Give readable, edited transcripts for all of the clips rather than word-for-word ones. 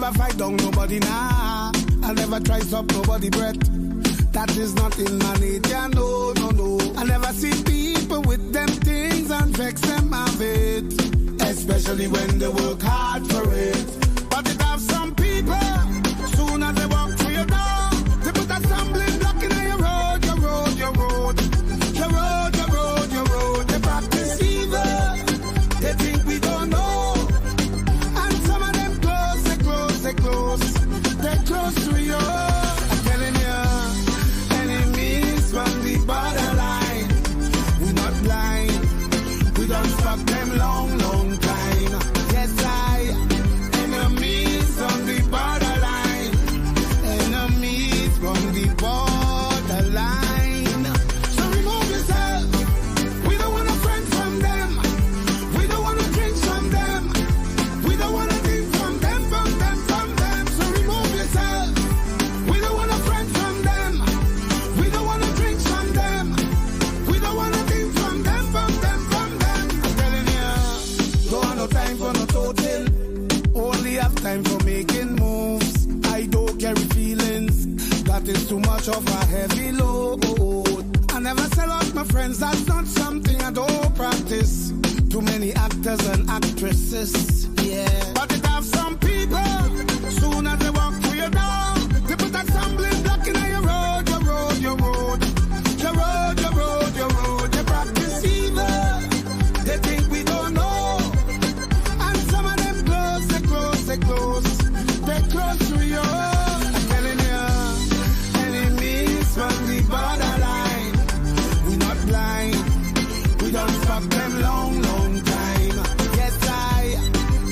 never fight down nobody, nah. I never try stop nobody breath. That is not in my nature, no, no, no. I never see people with them things and vex them of it, especially when they work hard for it. But it have some people, soon as they walk through your door, they put a stumbling block in your road, your road, your road, your road, your road, your road. They practice evil, they think we don't know, and some of them close, they close, they close, they close to you. I'm telling you, enemies from the borderline, we not blind, we don't fuck them long, long time. Yes, enemies from the borderline, enemies from the borderline. So remove yourself, we don't want a friend from them, we don't want to drink from them, we don't want to drink from them, from them, from them. So remove yourself, we don't want a friend from them, we don't want to drink from them, we don't want to drink from them, from them, from them. I'm telling you, don't have no time for no total, only have time for making moves. I don't carry feelings, that is too much of a heavy load. I never sell out my friends, that's not something I don't practice. Too many actors and actresses, yeah. But it have some people, soon as they walk through your door, they put a stumbling block in your road, your road, your road, your road, your road, your road. They practice evil, they think we don't know, and some of them close, they close, they close, they close to you. I'm telling you, enemies from the borderline, we not blind, we don't fuck them long, long time. Yes,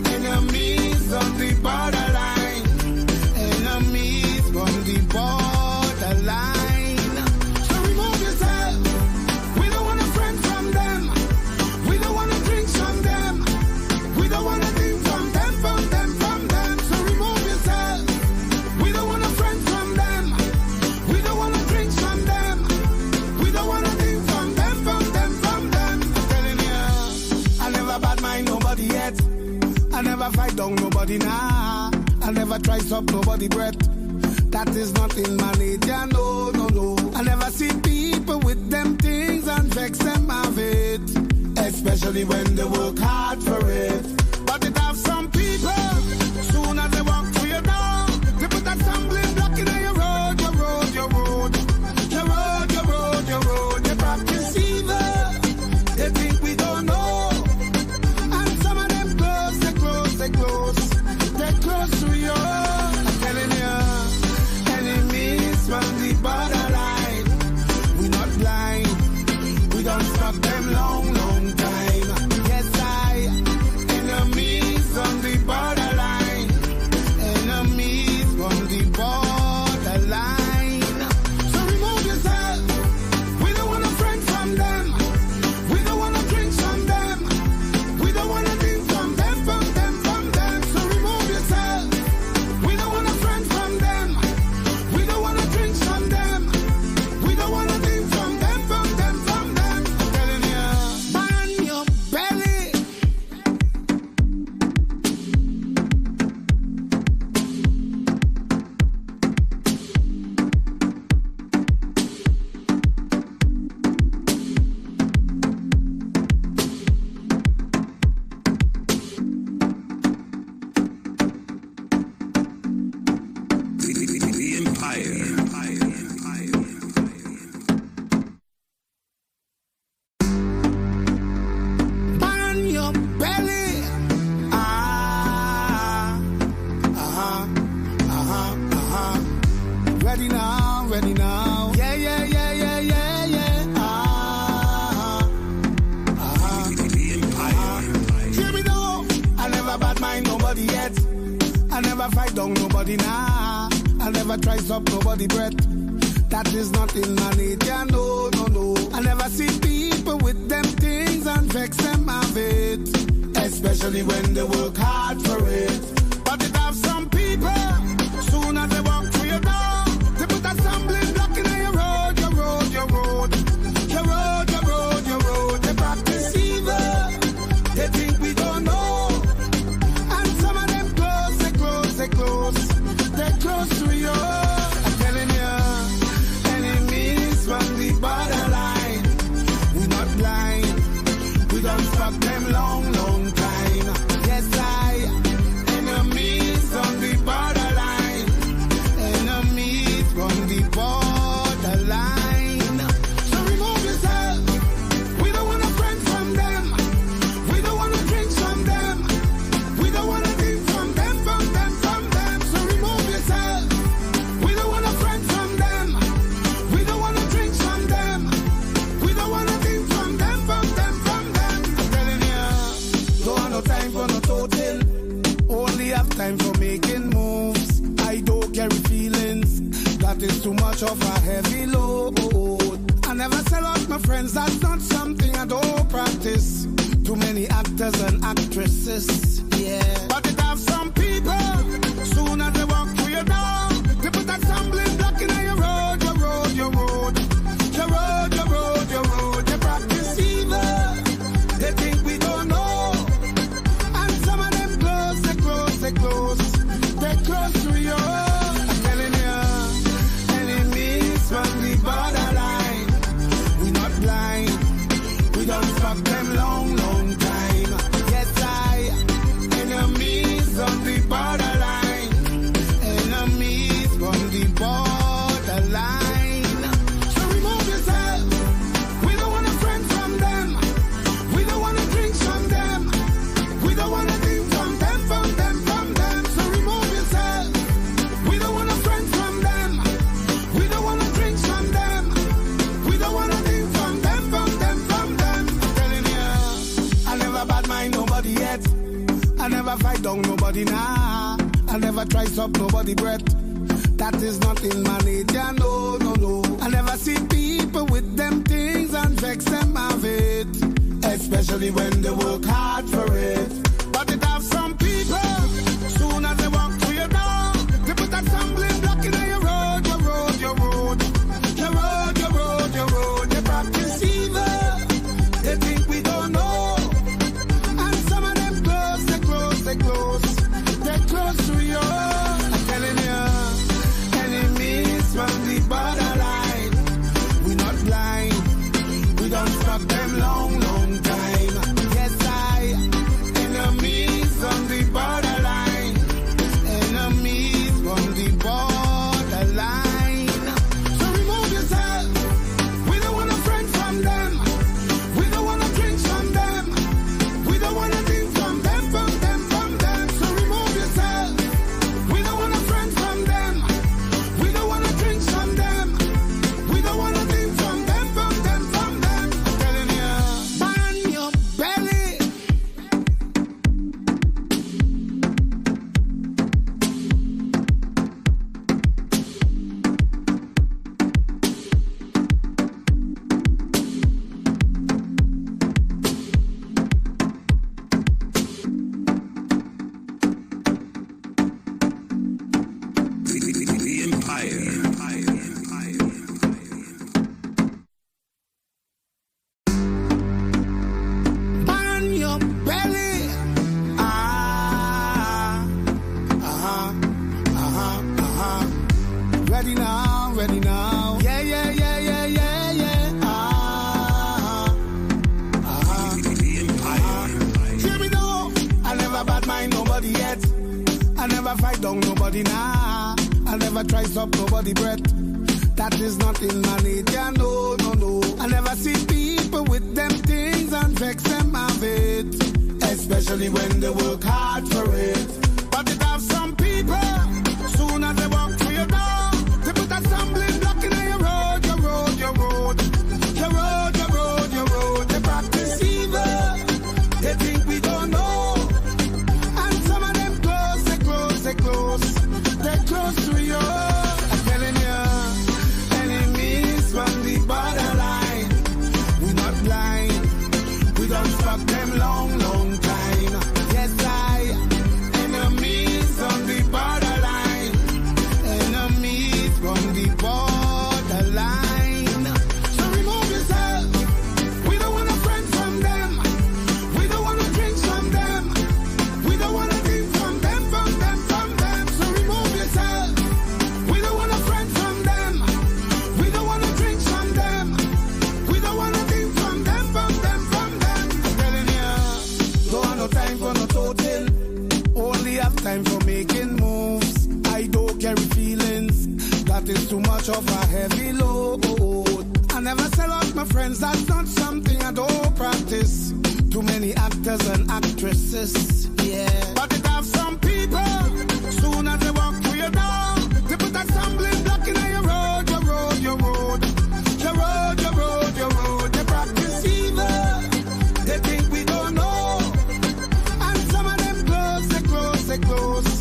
enemies from the borderline, enemies from the borderline. So remove yourself, we don't want a friend from them, we don't want to drink from them, we don't want to drink from them, from them, from them. So remove yourself, we don't want a friend from them, we don't want to drink from them, we don't want to drink from them, from them, from them. I'm telling you, I never bad mind nobody yet, I never fight down nobody, nah. I never try stop nobody breath, that is not in my nature, no, no, no. I never see people with them things and vex them of it, especially when they work hard for it. But it have some people, soon as they walk through your door, they put a stumbling block in your road, your road, your road, your road, your road, your road. They practice evil, they think we don't know, and some of them close, they close, they close, they close to you. I'm telling you, enemies from the borderline, we not blind, we don't stop them long, long time. Yes, enemies from the borderline, enemies from the borderline. So remove yourself, we don't want a friend from them, we don't want to drink from them, we don't want to drink from them, from them, from them. So remove yourself, we don't want a friend from them, we don't want to drink from them, we don't want to drink from them, from them, from them. I'm telling you, man your belly. The Empire. Man your belly. Ready now, ready now. Yeah, yeah, yeah, yeah, yeah, yeah. The Empire. Hear me now. I never bad mind nobody yet, I never fight down nobody, nah. I never try stop nobody breath, that is not in my nature, no, no, no. I never see people with them things and vex them of it, especially when they work hard for it. But it have some people, soon as they walk through your door, they put a stumbling block in your road, your road, your road, your road, your road, your road. They practice evil, they think we don't know, and some of them close, they close, they close. long, long time. Yes, enemies on the borderline. Enemies from the borderline. So remove yourself. We don't want a friend from them. We don't want to drink from them. We don't want to drink from them, from them, from them. So remove yourself. We don't want a friend from them. We don't want to drink from them. We don't want to drink from them, from them, from them. I'm telling you, don't have no time for no total. Only have time for making moves. I don't carry feelings. That is too much of a heavy load. I never sell out my friends. That's not something I don't practice. Too many actors and actresses. Yeah. But it have some people. Soon as they walk through your door, they put that stumbling block in your road, your road, your road. Your road, your road, your road. They practice evil. They think we don't know. And some of them close, they close, they close. They close to you. I'm telling you, enemies from the borderline. We not blind. We don't fuck them long, long time. Yes, enemies on the borderline. Enemies from the borderline. So remove yourself. We don't want a friend from them. We don't want to drink from them. We don't want to drink from them, from them, from them. So remove yourself. We don't want a friend from them. We don't want to drink from them. We don't want to drink from them, from them, from them. I'm telling you, I never bad mind nobody yet. I never fight down nobody, nah. I never try stop nobody breath. That is not in my nature, no, no, no. I never see people with them things and vex them of it. Especially when they work hard for it. But it have some people. Soon as they walk through your door, they put that stumbling block in your road, your road, your road. Your road, your road, your road. They practice evil. They think we don't know. And some of them close, they close, they close. They close to you. I'm telling you, enemies from the borderline. We not blind. We don't stop them long, long time. Yes, enemies from the borderline. Enemies from the borderline. So remove yourself. We don't want a friend from them. We don't want to drink from them. We don't want to drink from them, from them, from them. So remove yourself. We don't want a friend from them. We don't want to drink from them. We don't want to drink from them, from them, from them. I'm telling you, man your belly. The Empire. Man your belly. Ready now, ready now. Yeah, yeah, yeah, yeah, yeah, yeah. The Empire. Hear me now. I never bad mind nobody yet. I never fight down nobody, nah. I never try stop nobody breath. That is not in my nature, no, no, no. I never see people with them things and vex them of it. Especially when they work hard for it. But it have some people. Soon as they walk through your door, they put that stumbling block in your road, your road, your road. Your road, your road, your road. They practice evil. They think we don't know. And some of them close, they close, they close. They close to you. I'm telling you, enemies from the borderline. We not blind. We don't fuck them long, long time. Yes, enemies on the borderline. Enemies from the borderline. So remove yourself. We don't want a friend from them. We don't want to drink from them. We don't want to drink from them, from them, from them. So remove yourself. We don't want a friend from them. We don't want to drink from them. We don't want to drink from them, from them, from them. I'm telling you, of a heavy load. I never sell out my friends, that's not something I don't practice. Too many actors and actresses, yeah. But it have some people, soon as they walk through your door, they put that stumbling block in your road, your road, your road. Your road, your road, your road. They practice evil, they think we don't know. And some of them close, they close, they close.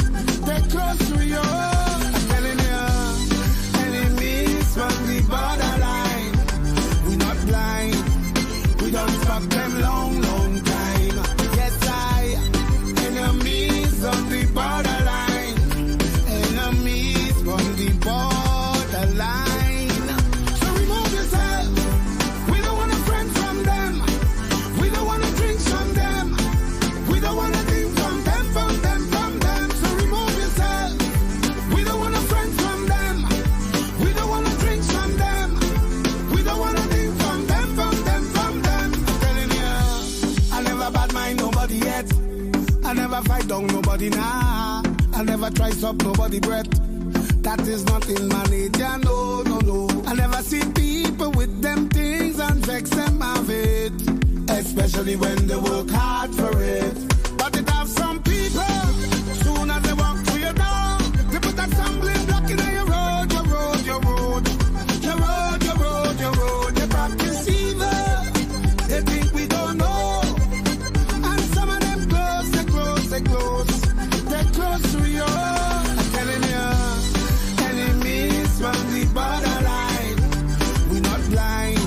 They close to you. I'm telling you, enemies from the borderline. We not blind, we don't fuck them long, long time. Yes, enemies on the borderline. Enemies from the borderline. So remove yourself. We don't want a friend from them. We don't want to drink from them. We don't want to drink from them, from them, from them. So remove yourself. We don't want a friend from them. We don't want to drink from them. We don't want to drink from them, from them, from them. I'm telling you, I never bad mind nobody yet. I never fight down nobody now. I never try stop nobody breath. That is not in my nature, no, no, no. I never see people with them things and vex them of it. Especially when they work hard for it. But it have some people, soon as they walk through your door, they put that stumbling block in your road, your road, your road. Your road, your road, your road. They practice evil, they think we don't know. And some of them close, they close, they close. They close to you. I'm telling you, enemies from the borderline. We not blind,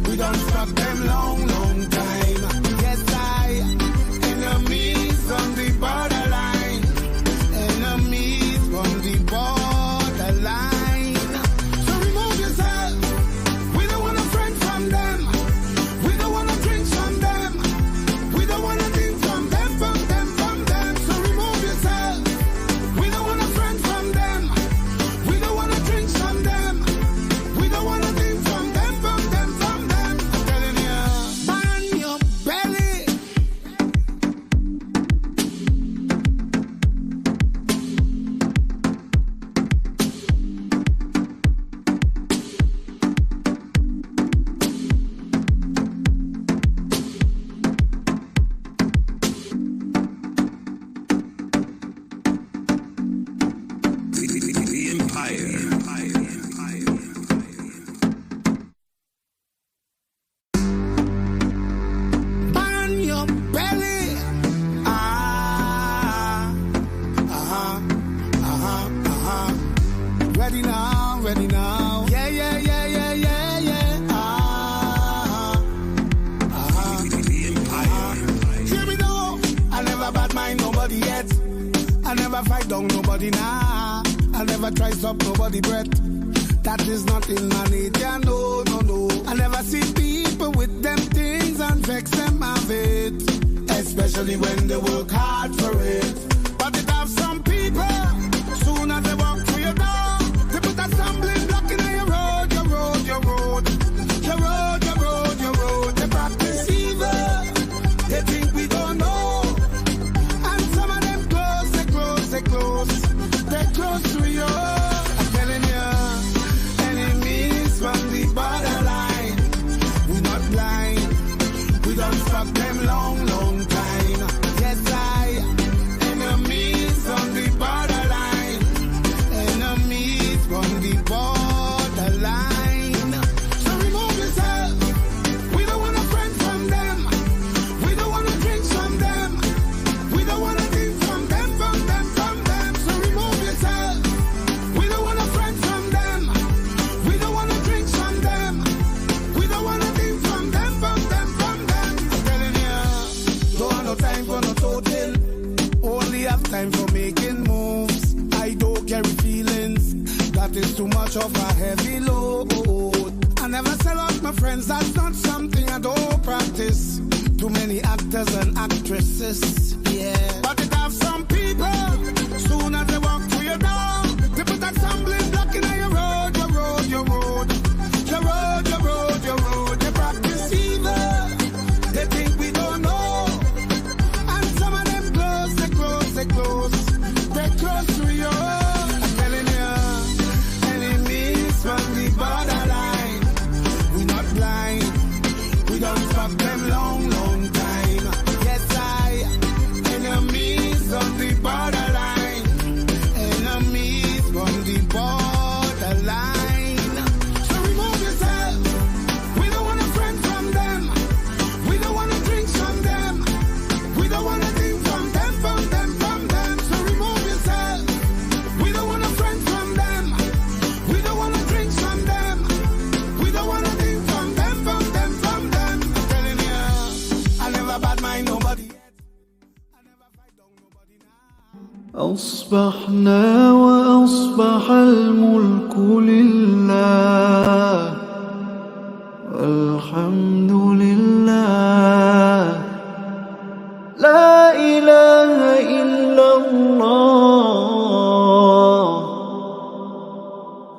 we don't fuck them long, long time. Yes, enemies from the borderline. Enemies from the borderline. So remove yourself. We don't want a friend from them. We don't want to drink from them. We don't want to drink from them, from them, from them. So remove yourself. We don't want a friend from them. We don't want to drink from them. We don't want to drink from them, from them, from them. I'm telling you, burn your belly. The Empire. Burn your belly. Ready now, ready now. Yeah, yeah, yeah, yeah, yeah, yeah. The Empire. Hear me now. I never bad mind nobody yet. I never fight down nobody now. I never try stop nobody breath. That is not in my nature, no, no, no. I never see people with them things and vex them of it. Especially when they work hard for it. But it have some people, soon as they walk through your door, they put that stumbling block in your road, your road, your road. Your road, your road, your road. They practice evil, they think we don't know. And some of them close, they close, they close. They close to you. I'm telling you, enemies from the borderline. We not blind, we don't fuck them long, long time. Yes, enemies from the borderline. Enemies from the borderline. So remove yourself. We don't want a friend from them. We don't want to drink from them. We don't want to drink from them, from them, from them. So remove yourself. We don't want a friend from them. We don't want to drink from them. We don't want to drink from them, from them, from them. I'm telling you, don't have no time for no total. Only have time for making moves. I don't carry feelings. That is too much of a heavy load. I never sell out my friends. That's not something I don't practice. Too many actors and actresses, yeah. But it have some people, soon as they walk through your door, they put that stumbling block in your road, your road, your road. Your road, your road, your road. They practice evil, they think we don't know. And some of them close, they close, they close. They close to you. I'm telling you, enemies bad mind nobody yet. I never fight down nobody now. أصبحنا وأصبح الملك لله والحمد لله لا إله إلا الله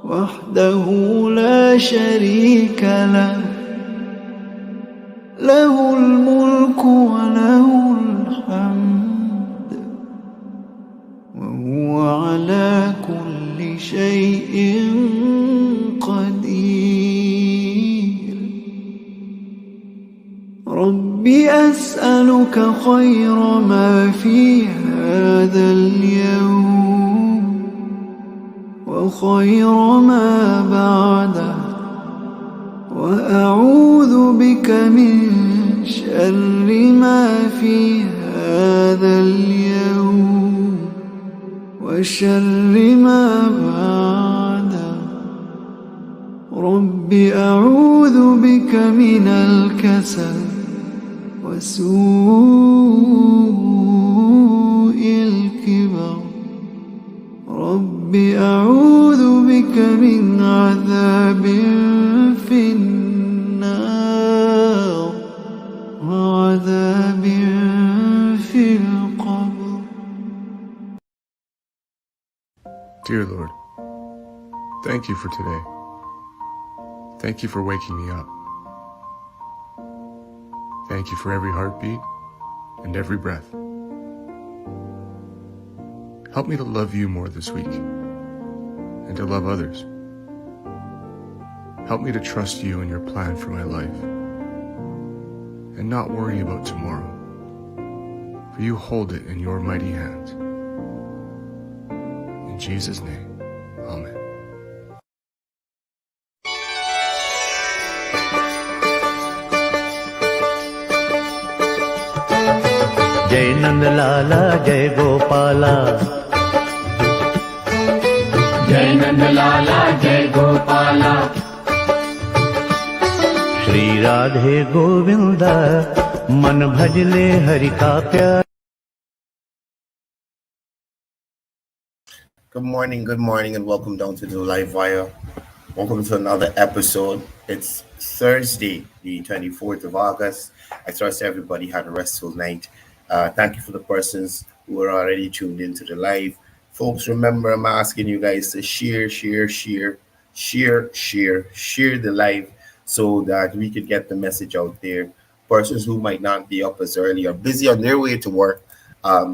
وحده لا شريك له له الملك وله الحمد وهو على كل شيء قدير رب أسألك خير ما في هذا اليوم وخير ما بعده وأعوذ بك من شر ما في هذا اليوم وشر ما بعده رب أعوذ بك من الكسل وسوء الكبر رب أعوذ بك من عذاب في النار وعذاب في القبر. Dear Lord, thank you for today. Thank you for waking me up. Thank you for every heartbeat and every breath. Help me to love you more this week and to love others. Help me to trust you and your plan for my life and not worry about tomorrow, for you hold it in your mighty hands. In Jesus' name, Amen. जय नंद लाला जय गोपाला जय नंद लाला जय गोपाला श्री राधे गोविंद मन भजले हरि का प्यार. Good morning, and welcome down to the Livewire. Welcome to another episode. It's Thursday, the 24th of August. I trust everybody had a restful night. Thank you for the persons who are already tuned into the live. Folks, remember, I'm asking you guys to share the live so that we could get the message out there. Persons who might not be up as early or busy on their way to work,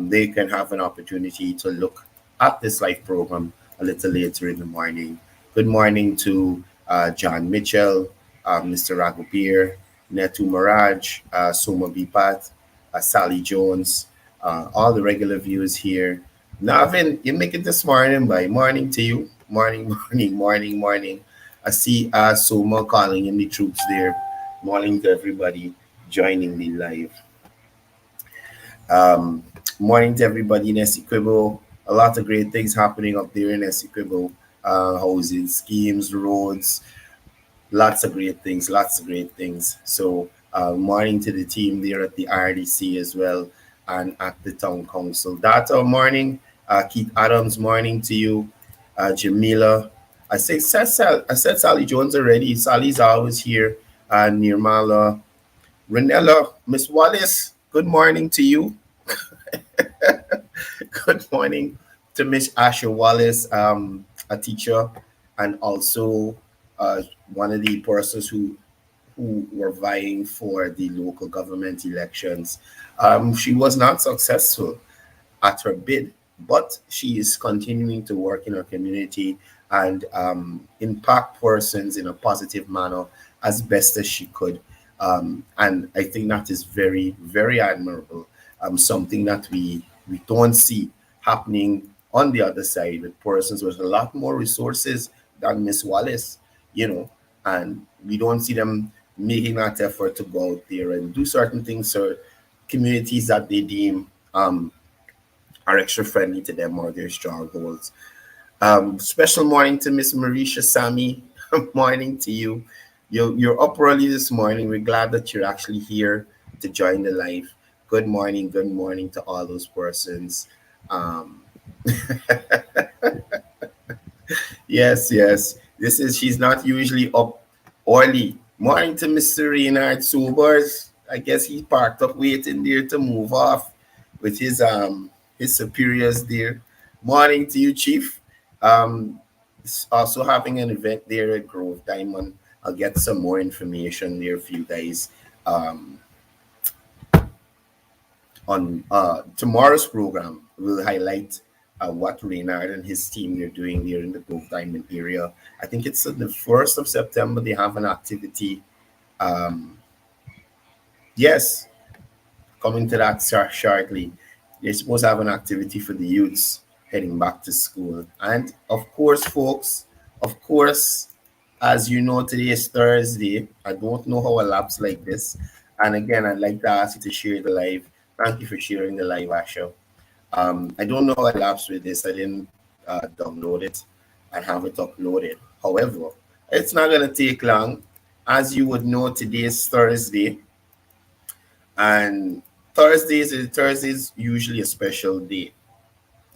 they can have an opportunity to look at this live program a little later in the morning. Good morning to John Mitchell, Mr. Raghupeer, Netu Maraj, Soma Bipat, Sally Jones, all the regular viewers here. Navin, you make it this morning. By morning to you. Morning. I see Soma calling in the troops there. Morning to everybody joining me live. Morning to everybody in Essequibo. A lot of great things happening up there in Essequibo. Housing schemes, roads, lots of great things. So morning to the team there at the RDC as well and at the town council. Data morning. Keith Adams, morning to you. Jamila. I said Sally Jones already. Sally's always here. Nirmala. Renella. Miss Wallace, good morning to you. Good morning to Miss Asha Wallace, a teacher, and also one of the persons who were vying for the local government elections. She was not successful at her bid, but she is continuing to work in her community and impact persons in a positive manner as best as she could. And I think that is very, very admirable. Something that we don't see happening on the other side with persons with a lot more resources than Miss Wallace, and we don't see them making that effort to go out there and do certain things for communities that they deem are extra friendly to them or their strongholds. Special morning to Miss Marisha Sami. Morning to you. You're up early this morning. We're glad that you're actually here to join the live. good morning to all those persons. Um, yes, yes. She's not usually up early. Morning to Mr. Reynard Sobers. I guess he parked up waiting there to move off with his superiors there. Morning to you, Chief. Also having an event there at Grove Diamond. I'll get some more information there for you guys. Um, on tomorrow's program, we'll highlight what Reynard and his team are doing there in the Grove Diamond area. I think it's on the 1st of September. They have an activity. Um, yes, coming to that shortly. They're supposed to have an activity for the youths heading back to school. And of course, folks, of course, as you know, today is Thursday. I don't know how a lapse like this. And again, I'd like to ask you to share the live. Thank you for sharing the live, Asha. I don't know how I lapsed with this. I didn't download it and have it uploaded. However, it's not going to take long. As you would know, today is Thursday. And Thursdays usually a special day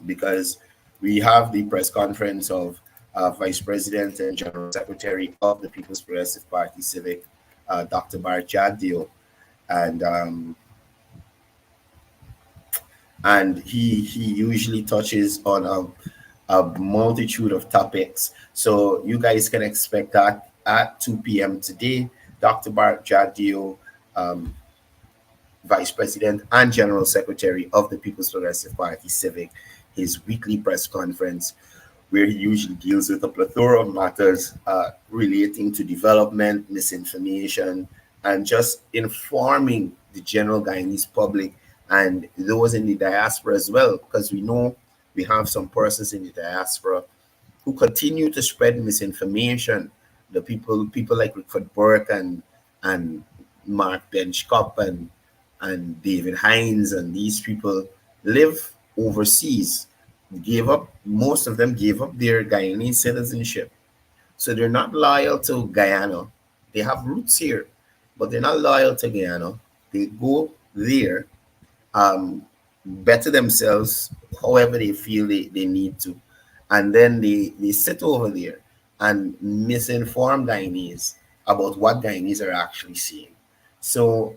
because we have the press conference of Vice President and General Secretary of the People's Progressive Party Civic, Dr. Bart Jagdeo, and he usually touches on a multitude of topics. So you guys can expect that at 2 p.m. today. Dr. Bart Jagdeo, Vice President and General Secretary of the People's Progressive Party Civic, his weekly press conference, where he usually deals with a plethora of matters relating to development, misinformation, and just informing the general Guyanese public and those in the diaspora as well, because we know we have some persons in the diaspora who continue to spread misinformation. The people like Rickford Burke and Mark Benchcop and David Hines, and these people live overseas. Most of them gave up their Guyanese citizenship. So they're not loyal to Guyana. They have roots here, but they're not loyal to Guyana. They go there, better themselves however they feel they need to. And then they sit over there and misinform Guyanese about what Guyanese are actually seeing. So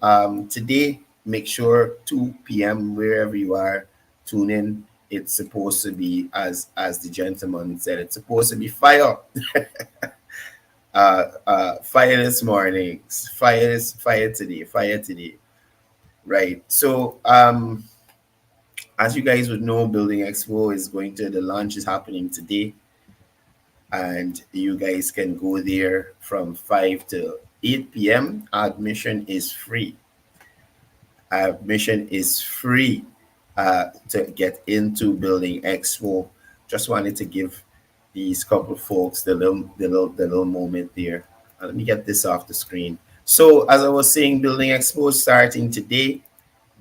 today, make sure 2 p.m. wherever you are, tune in. It's supposed to be, as the gentleman said, it's supposed to be fire. Fire this morning, fire today. Right. So as you guys would know, Building Expo is the launch is happening today. And you guys can go there from 5 to 8 p.m. Admission is free. Admission is free to get into Building Expo. Just wanted to give these couple folks the little moment there. Let me get this off the screen. So as I was saying, Building Expo is starting today.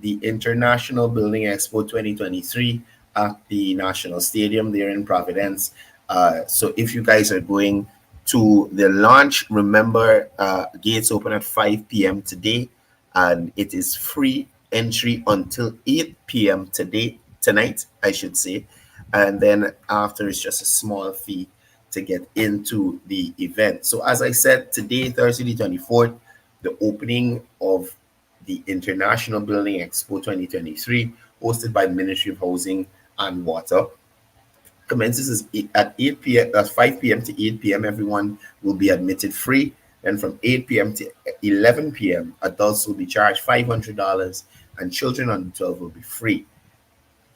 The International Building Expo 2023 at the National Stadium there in Providence. So if you guys are going to the launch, remember gates open at 5 p.m. today, and it is free entry until 8 p.m. tonight, I should say. And then after, it's just a small fee to get into the event. So as I said, today, Thursday the 24th, the opening of the International Building Expo 2023, hosted by the Ministry of Housing and Water, commences at 8 p.m. At 5 p.m. to 8 p.m. Everyone will be admitted free. And from 8 p.m. to 11 p.m., adults will be charged $500, and children under 12 will be free.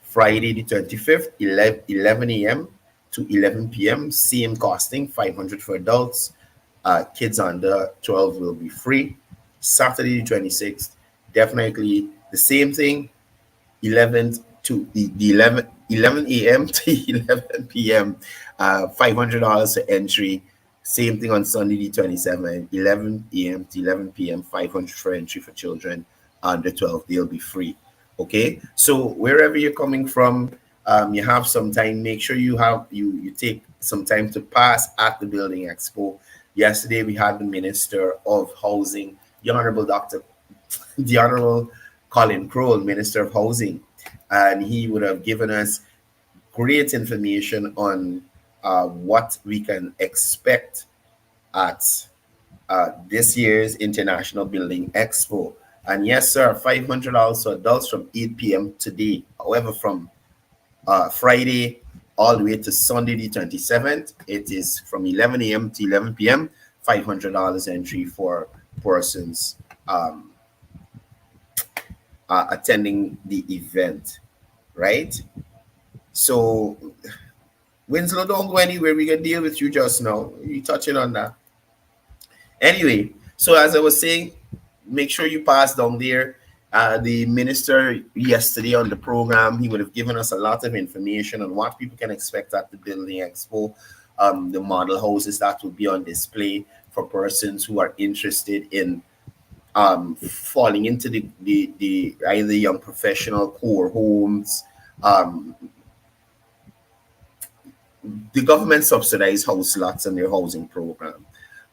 Friday the 25th, 11 a.m. to 11 p.m., same costing, $500 for adults. Kids under 12 will be free. Saturday the 26th, definitely the same thing, 11 a.m. to 11 p.m., $500 for entry. Same thing on Sunday the 27th, 11 a.m. to 11 p.m., $500 for entry for children under 12. They'll be free. Okay, so wherever you're coming from, you have some time. Make sure you take some time to pass at the Building Expo. Yesterday we had the Minister of Housing, the Honorable Colin Crowell, Minister of Housing, and he would have given us great information on what we can expect at this year's International Building Expo. And yes, sir, $500 for adults from 8 p.m. today. However, from Friday all the way to Sunday the 27th, it is from 11 a.m. to 11 p.m., $500 entry for persons attending the event, right? So, Winslow, don't go anywhere. We can deal with you just now. You touching on that. Anyway, so as I was saying, make sure you pass down there. The minister yesterday on the program, he would have given us a lot of information on what people can expect at the Building Expo, the model houses that will be on display for persons who are interested in falling into the either young professional core homes, the government subsidized house lots and their housing program.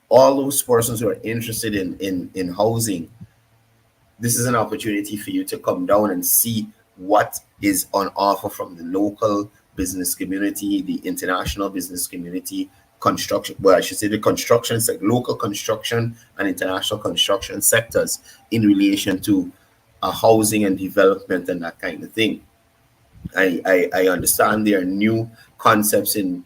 All those persons who are interested in housing, this is an opportunity for you to come down and see what is on offer from the local business community, the international business community, construction, well, I should say the construction sector, local construction and international construction sectors in relation to housing and development and that kind of thing. I understand there are new concepts in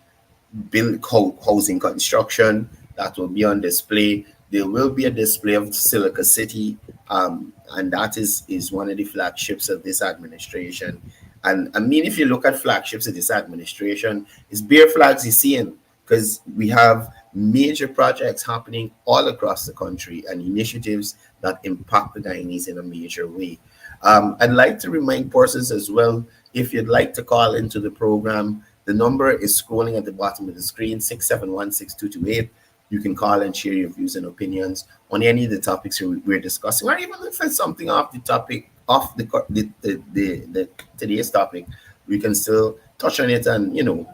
housing construction that will be on display. There will be a display of Silica City, and that is one of the flagships of this administration. And I mean, if you look at flagships of this administration, it's beer flags you're seeing, because we have major projects happening all across the country and initiatives that impact the Guyanese in a major way. I'd like to remind persons as well, if you'd like to call into the program, the number is scrolling at the bottom of the screen, 671-6228. You can call and share your views and opinions on any of the topics we're discussing, or even if it's something off the topic, off the today's topic, we can still touch on it and, you know,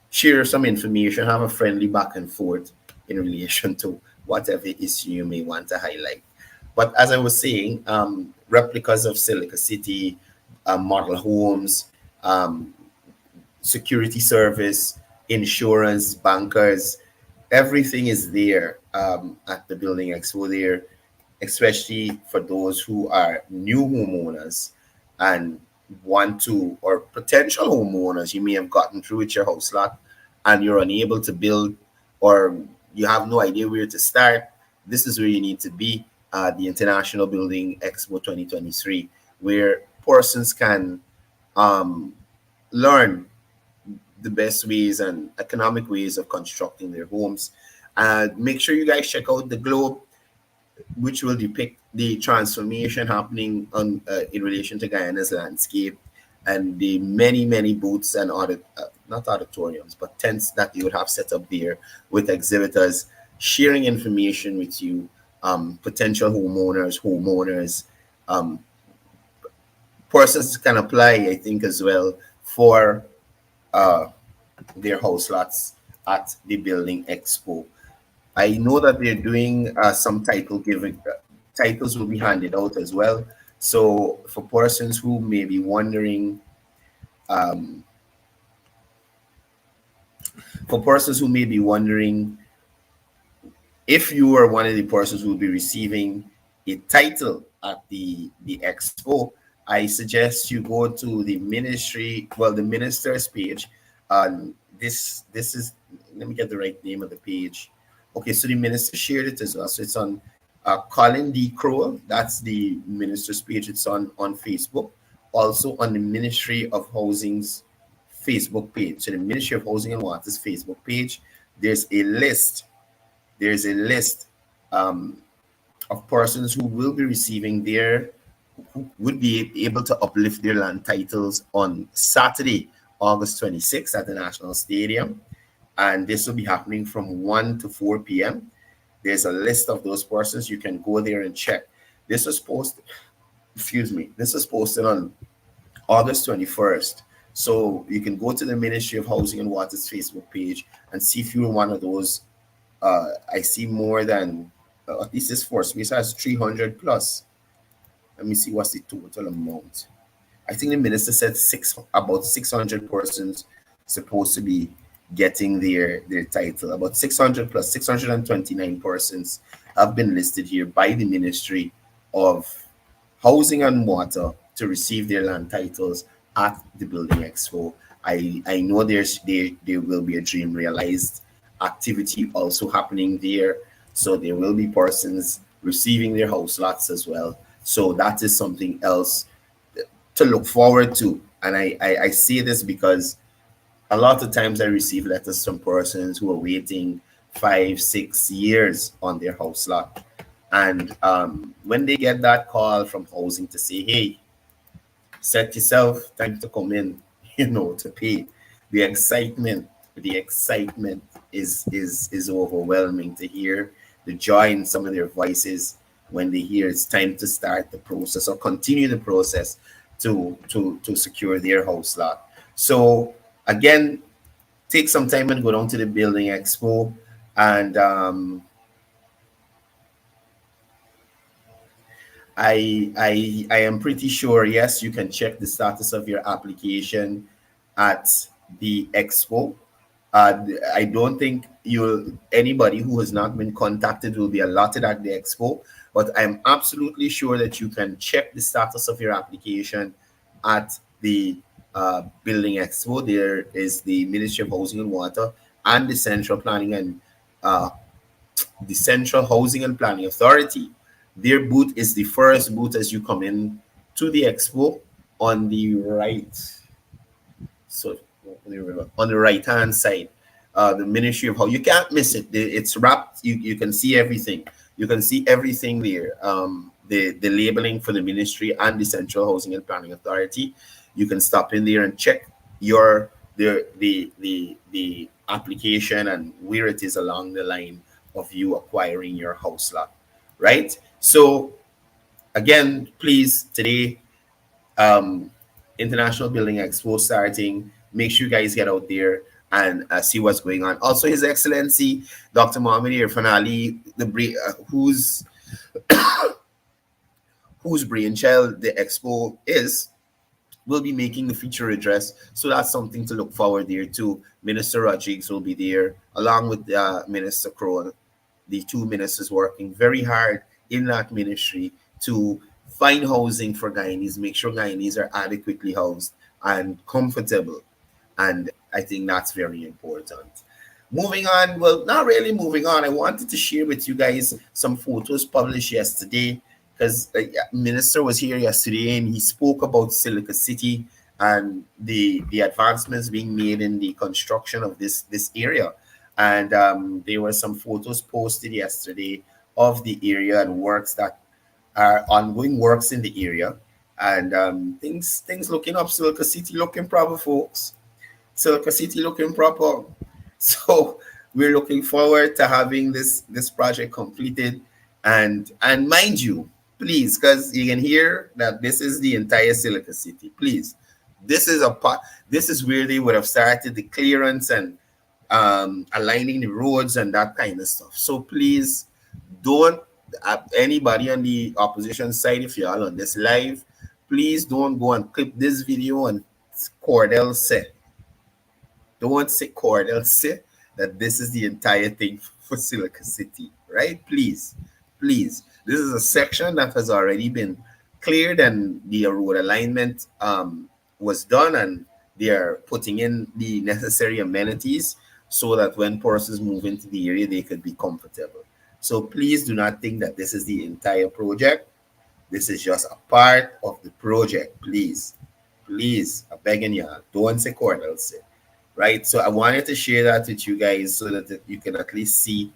share some information, have a friendly back and forth in relation to whatever issue you may want to highlight. But as I was saying, replicas of Silica City, model homes, security service, insurance, bankers, everything is there at the Building Expo there, especially for those who are new homeowners and want to, or potential homeowners. You may have gotten through with your house lot and you're unable to build, or you have no idea where to start. This is where you need to be, the International Building Expo 2023, where persons can learn the best ways and economic ways of constructing their homes. And make sure you guys check out the globe, which will depict the transformation happening on in relation to Guyana's landscape, and the many booths and not auditoriums, but tents that you would have set up there with exhibitors sharing information with you, potential homeowners, persons can apply, I think, as well for their house lots at the Building Expo. I know that they're doing some title giving. Titles will be handed out as well. So for persons who may be wondering, if you are one of the persons who will be receiving a title at the expo, I suggest you go to the the minister's page. This is, let me get the right name of the page. Okay, so the minister shared it as well. So it's on Cde Courdel. That's the minister's page. It's on Facebook. Also on the Ministry of Housing's Facebook page. So the Ministry of Housing and Water's Facebook page, there's a list. There's a list of persons who will be receiving who would be able to uplift their land titles on Saturday, August 26th at the National Stadium. And this will be happening from 1 to 4 p.m. There's a list of those persons. You can go there and check. This was posted on August 21st. So you can go to the Ministry of Housing and Water's Facebook page and see if you're one of those. I see more than, at least this force space has 300 plus. Let me see what's the total amount. I think the minister said about 600 persons supposed to be getting their title. About 600 plus 629 persons have been listed here by the Ministry of Housing and Water to receive their land titles at the Building Expo. I know there will be a dream realized activity also happening there. So there will be persons receiving their house lots as well. So that is something else to look forward to. And I say this because a lot of times I receive letters from persons who are waiting 5-6 years on their house lot. And when they get that call from housing to say, hey, set yourself, time to come in, to pay, the excitement is overwhelming to hear the joy in some of their voices when they hear it's time to start the process or continue the process to secure their house lot. So again, take some time and go down to the Building Expo, and I am pretty sure, yes, you can check the status of your application at the expo. I don't think anybody who has not been contacted will be allotted at the expo, but I'm absolutely sure that you can check the status of your application at the Building Expo. There is the Ministry of Housing and Water and the Central Housing and Planning Authority. Their booth is the first booth as you come in to the expo on the right. So on the right hand side, the Ministry of Housing. You can't miss it. It's wrapped. You can see everything. You can see everything there. The labeling for the ministry and the Central Housing and Planning Authority. You can stop in there and check the application and where it is along the line of you acquiring your house lot, right? So again, please, today, International Building Expo starting. Make sure you guys get out there and see what's going on. Also, His Excellency Dr. Mohamed Irfan Ali, whose brainchild the expo is, will be making the feature address. So that's something to look forward there to. Minister Rodriguez will be there along with Minister Crowell. The two ministers working very hard in that ministry to find housing for Guyanese, make sure Guyanese are adequately housed and comfortable. And I think that's very important. Moving on, well, not really moving on. I wanted to share with you guys some photos published yesterday because the minister was here yesterday and he spoke about Silica City and the advancements being made in the construction of this area. And there were some photos posted yesterday of the area and works that are ongoing works in the area. And things looking up. Silica City looking proper, folks. Silica City looking proper. So we're looking forward to having this project completed. And mind you, please, because you can hear that this is the entire Silica City. Please, this is where they would have started the clearance and aligning the roads and that kind of stuff. So please don't, anybody on the opposition side, if you're all on this live, please don't go and clip this video and Courdel said. Don't say Courdel say that this is the entire thing for Silica City, right? Please. This is a section that has already been cleared and the road alignment was done, and they are putting in the necessary amenities so that when persons move into the area, they could be comfortable. So please do not think that this is the entire project. This is just a part of the project. Please, I'm begging you, don't say Courdel say, right? So I wanted to share that with you guys so that you can at least see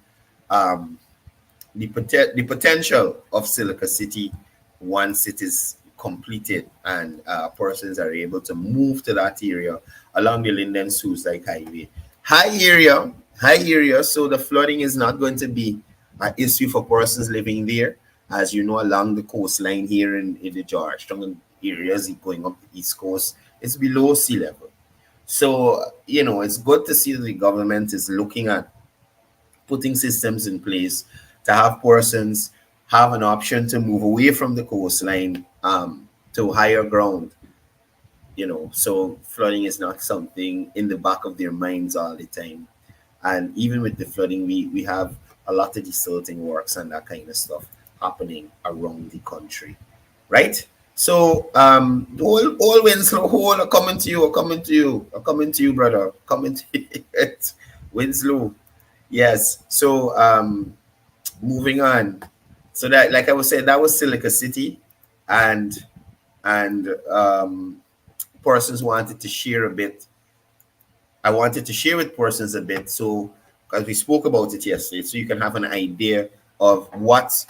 the potential of Silica City once it is completed and persons are able to move to that area along the Linden Sues like highway. High area, so the flooding is not going to be an issue for persons living there. As you know, along the coastline here in the Georgetown areas going up the East Coast, it's below sea level. So, it's good to see that the government is looking at putting systems in place to have persons have an option to move away from the coastline to higher ground. So flooding is not something in the back of their minds all the time. And even with the flooding, we have a lot of desilting works and that kind of stuff happening around the country, right? So all Winslow, coming to you, coming to you, brother, coming to you. Winslow. Yes. So moving on. So that, like I was saying, that was Silica City, and persons wanted to share a bit. I wanted to share with persons a bit, so because we spoke about it yesterday, so you can have an idea of what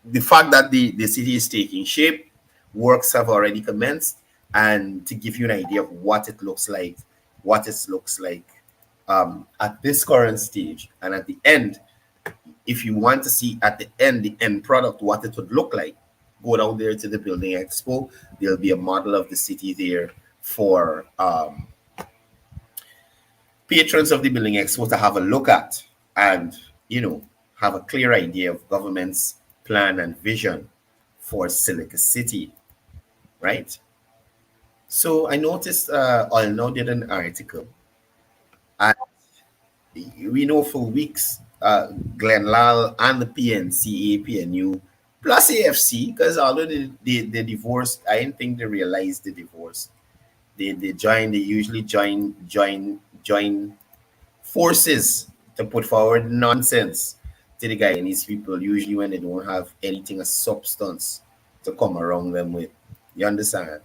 the fact that the city is taking shape. Works have already commenced, and to give you an idea of what it looks like, at this current stage, and at the end, if you want to see at the end product, what it would look like, go down there to the Building Expo. There'll be a model of the city there for patrons of the Building Expo to have a look at, and have a clear idea of government's plan and vision for Silica City, right? So I noticed Oil Now did an article, and we know for weeks Glenn Lal and the PNC, APNU, plus AFC, because although they divorced, I didn't think they realized the divorce. They usually join forces to put forward nonsense to the Guyanese people, usually when they don't have anything of substance to come around them with. You understand?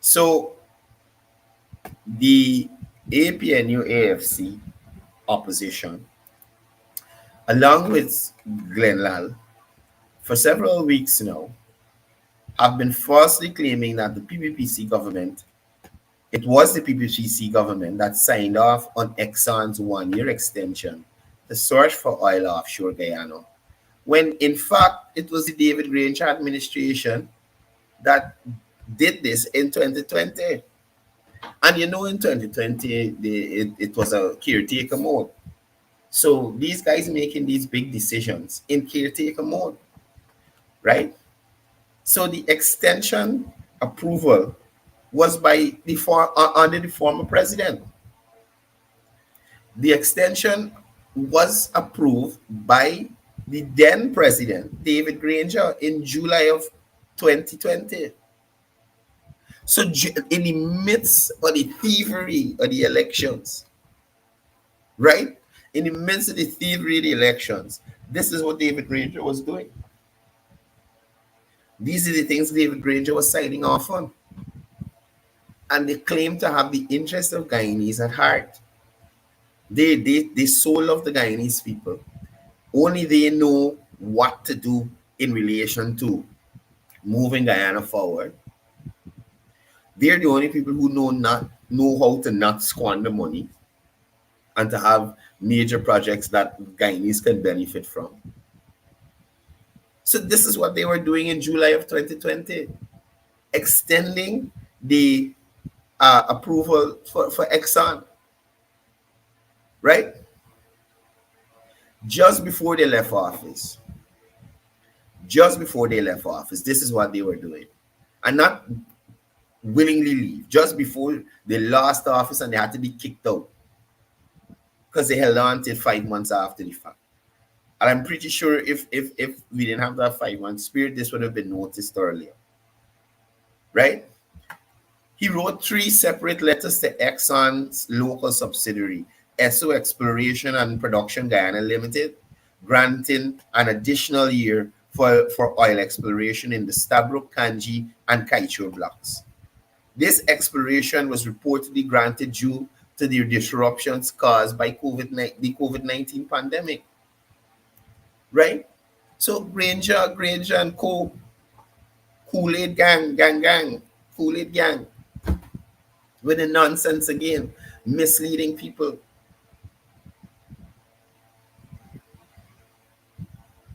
So the APNU AFC opposition, along with Glenn Lal, for several weeks now, have been falsely claiming that it was the PPPC government that signed off on Exxon's 1-year extension to search for oil offshore Guyana, when in fact it was the David Granger administration that did this in 2020. And in 2020, it was a caretaker mode. So these guys making these big decisions in caretaker mode, right? So the extension approval was by under the former president. The extension was approved by the then president, David Granger, in July of 2020. So in the midst of the thievery of the elections, right? In the midst of the thievery of the elections, this is what David Granger was doing. These are the things David Granger was signing off on. And they claim to have the interest of Guyanese at heart. They so love the Guyanese people. Only they know what to do in relation to moving Guyana forward. They're the only people who know how to not squander money and to have major projects that Guyanese can benefit from. So this is what they were doing in July of 2020, extending the approval for Exxon, right? Just before they left office. This is what they were doing. And not willingly leave. Just before they lost office and they had to be kicked out, because they held on till 5 months after the fact. And I'm pretty sure if we didn't have that 5 month spirit, this would have been noticed earlier, right? He wrote 3 separate letters to Exxon's local subsidiary, SO Exploration and Production Guyana Limited, granting an additional year for oil exploration in the Stabroek, Kanji, and Kaichur blocks. This exploration was reportedly granted due to the disruptions caused by the COVID-19 pandemic, right? So Granger and co, Kool-Aid gang, Kool-Aid gang, with the nonsense again, misleading people,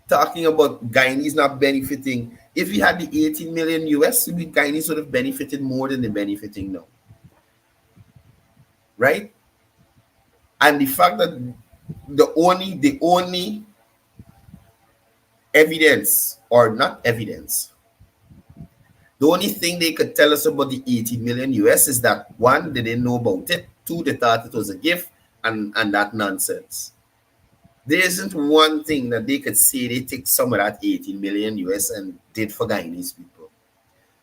talking about Guyanese not benefiting. If we had the 18 million US, Guyanese would have benefited more than they're benefiting now, right? And the fact that the only evidence or not evidence. The only thing they could tell us about the 80 million US is that one, they didn't know about it. Two, they thought it was a gift, and that nonsense. There isn't one thing that they could say they take some of that 18 million US and did for Guyanese people.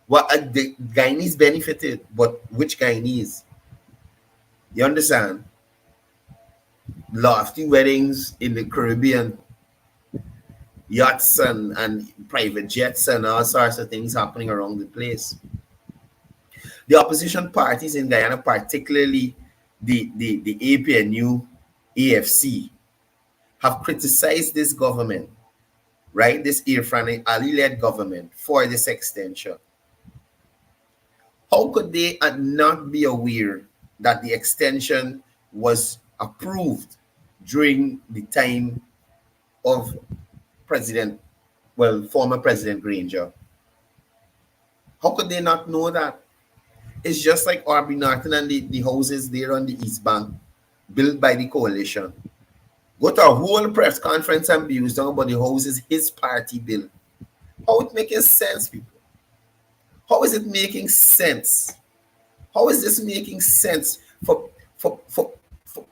Well, the Guyanese benefited, but which Guyanese? You understand? Lofty weddings in the Caribbean, yachts and private jets and all sorts of things happening around the place. The opposition parties in Guyana, particularly the APNU, AFC, have criticized this government, right? This Irfan Ali-led government for this extension. How could they not be aware that the extension was approved during the time of former President Granger? How could they not know that? It's just like R.B. Norton and the houses there on the East Bank, built by the coalition. Go to a whole press conference and be used about the houses his party built. How it making sense, people? How is it making sense? How is this making sense for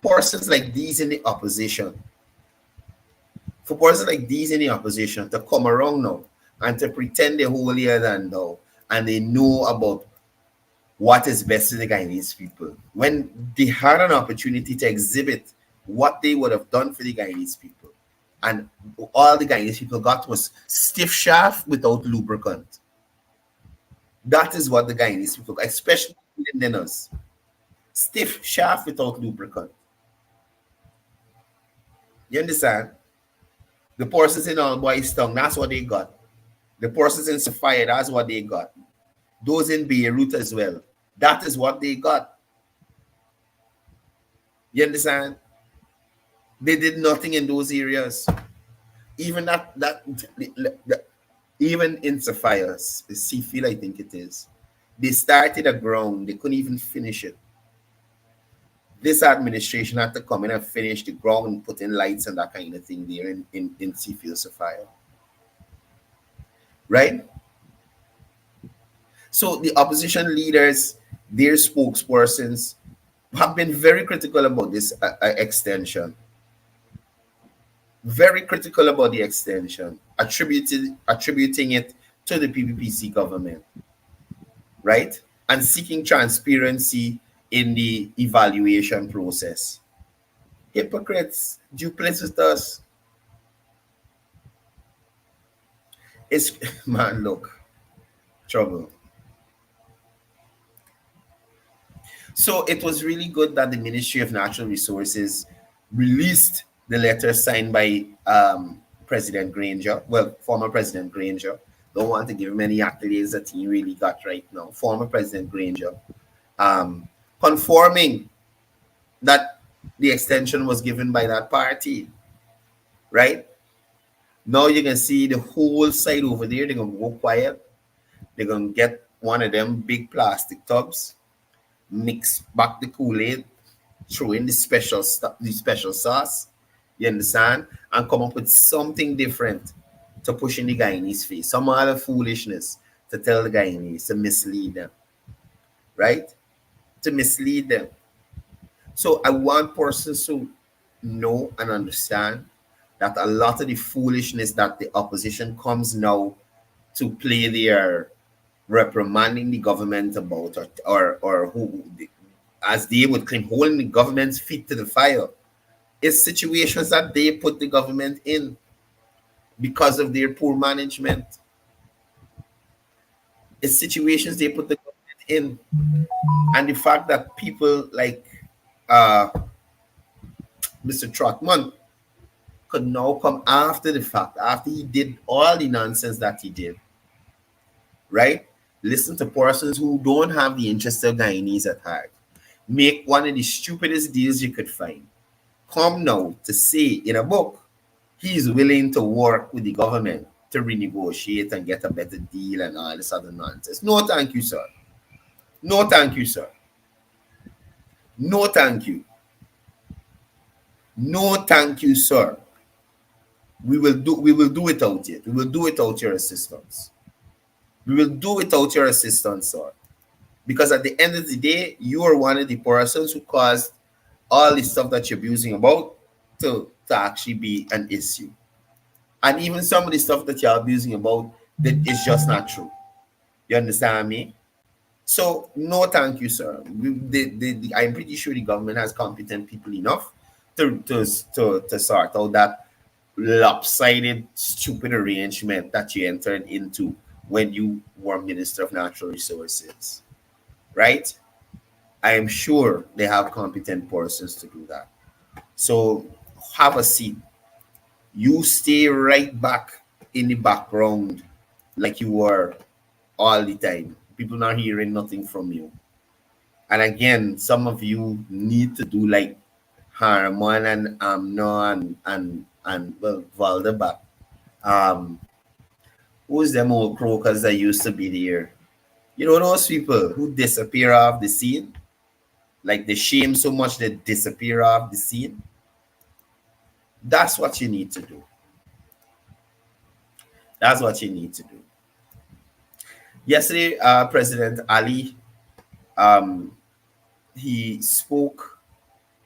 persons like these in the opposition? For persons like these in the opposition to come around now and to pretend they're holier than thou and they know about what is best for the Guyanese people, when they had an opportunity to exhibit what they would have done for the Guyanese people. And all the Guyanese people got was stiff shaft without lubricant. That is what the Guyanese people got, especially Londoners. Stiff shaft without lubricant. You understand? The persons in All Boys Town, that's what they got. The persons in Sophia, that's what they got. Those in Beirut as well. That is what they got. You understand? They did nothing in those areas. Even even in Sophia, Seafield, I think it is. They started a ground, they couldn't even finish it. This administration had to come in and finish the ground and put in lights and that kind of thing there in Seafield, Sophia. Right? So the opposition leaders, their spokespersons, have been very critical about this extension. Very critical about the extension, attributing it to the PPPC government, right? And seeking transparency in the evaluation process. Hypocrites, duplicitous. It's, man, look, trouble. So it was really good that the Ministry of Natural Resources released the letter signed by President Granger, former President Granger. Don't want to give him any accolades that he really got right now. Former President Granger, confirming that the extension was given by that party, right? Now you can see the whole side over there. They're going to go quiet. They're going to get one of them big plastic tubs, mix back the Kool-Aid, throw in the special sauce, you understand, and come up with something different to push in the Guyanese face. Some other foolishness to tell the Guyanese, to mislead them, right? To mislead them. So I want persons to know and understand that a lot of the foolishness that the opposition comes now to play their reprimanding the government about, or who, as they would claim, holding the government's feet to the fire, is situations that they put the government in because of their poor management. It's situations they put the government in. And the fact that people like Mr. Trotman could now come after the fact, after he did all the nonsense that he did, right? Listen to persons who don't have the interest of Guyanese at heart. Make one of the stupidest deals you could find. Come now to say in a book, he's willing to work with the government to renegotiate and get a better deal and all this other nonsense. No, thank you, sir. No, thank you, sir. No, thank you. No, thank you, sir. we will do without it. We will do without your assistance. We will do without your assistance, sir. Because at the end of the day, you are one of the persons who caused all the stuff that you're abusing about to actually be an issue. And even some of the stuff that you're abusing about that is just not true. You understand me? So no, thank you, sir. I'm pretty sure the government has competent people enough to sort out that lopsided, stupid arrangement that you entered into when you were Minister of Natural Resources, right? I am sure they have competent persons to do that. So have a seat. You stay right back in the background like you were all the time. People not hearing nothing from you. And again, some of you need to do like Harmon and Amno and well Valderback. Um who's them old crokers that used to be there? You know those people who disappear off the scene? Like they shame so much they disappear off the scene. That's what you need to do. That's what you need to do. Yesterday, President Ali, he spoke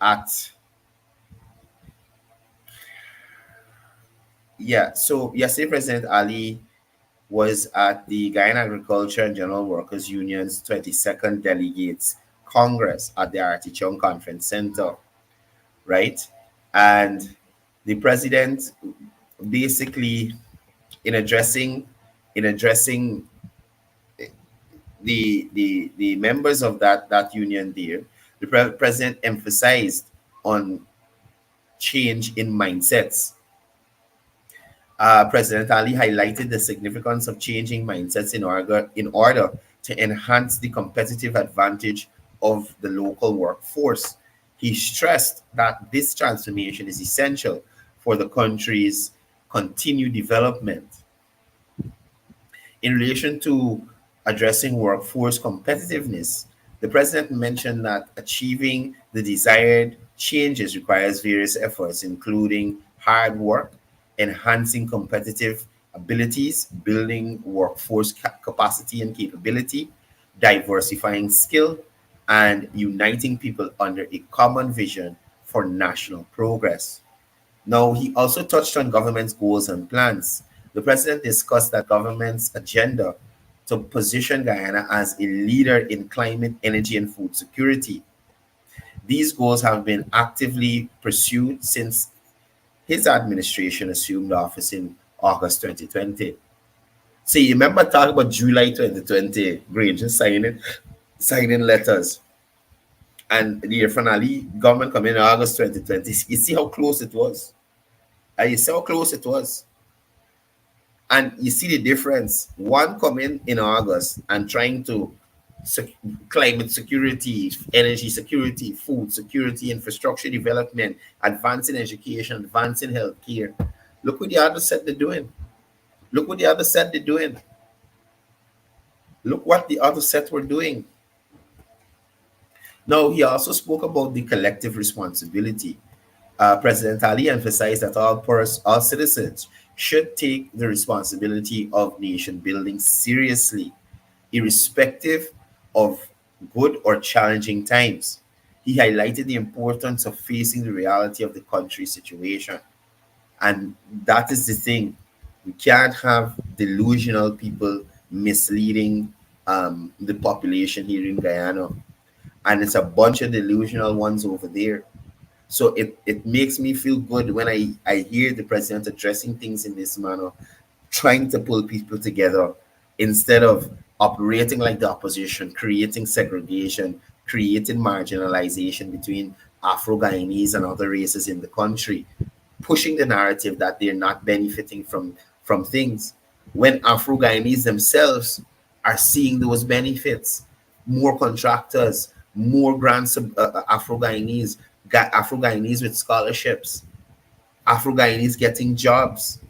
at So yesterday, President Ali was at the Guyana Agriculture and General Workers Union's 22nd Delegates Congress at the Artichon Conference Center, right? And the president basically in addressing the members of that union there, the president emphasized on change in mindsets. President Ali highlighted the significance of changing mindsets in order to enhance the competitive advantage of the local workforce. He stressed that this transformation is essential for the country's continued development. In relation to addressing workforce competitiveness, the president mentioned that achieving the desired changes requires various efforts, including hard work, enhancing competitive abilities, building workforce capacity and capability, diversifying skill, and uniting people under a common vision for national progress. Now, he also touched on government's goals and plans. The president discussed that government's agenda to position Guyana as a leader in climate, energy, and food security. These goals have been actively pursued since his administration assumed office in August 2020. See, you remember talking about July 2020, Granger signing letters. And the finally government come in August 2020. You see how close it was. And you see how close it was. And you see the difference. One coming in August and trying to climate security, energy security, food security, infrastructure development, advancing education, advancing healthcare. Look what the other set they're doing. Look what the other set they're doing. Look what the other set were doing. Now, he also spoke about the collective responsibility. President Ali emphasized that all citizens should take the responsibility of nation building seriously, irrespective of good or challenging times. He highlighted the importance of facing the reality of the country's situation. And that is the thing. We can't have delusional people misleading the population here in Guyana. And it's a bunch of delusional ones over there. So it makes me feel good when I hear the president addressing things in this manner, trying to pull people together instead of operating like the opposition, creating segregation, creating marginalization between Afro-Guyanese and other races in the country, pushing the narrative that they're not benefiting from things when Afro-Guyanese themselves are seeing those benefits. More contractors, more grants of Afro-Guyanese, Afro-Guyanese with scholarships, Afro-Guyanese getting jobs,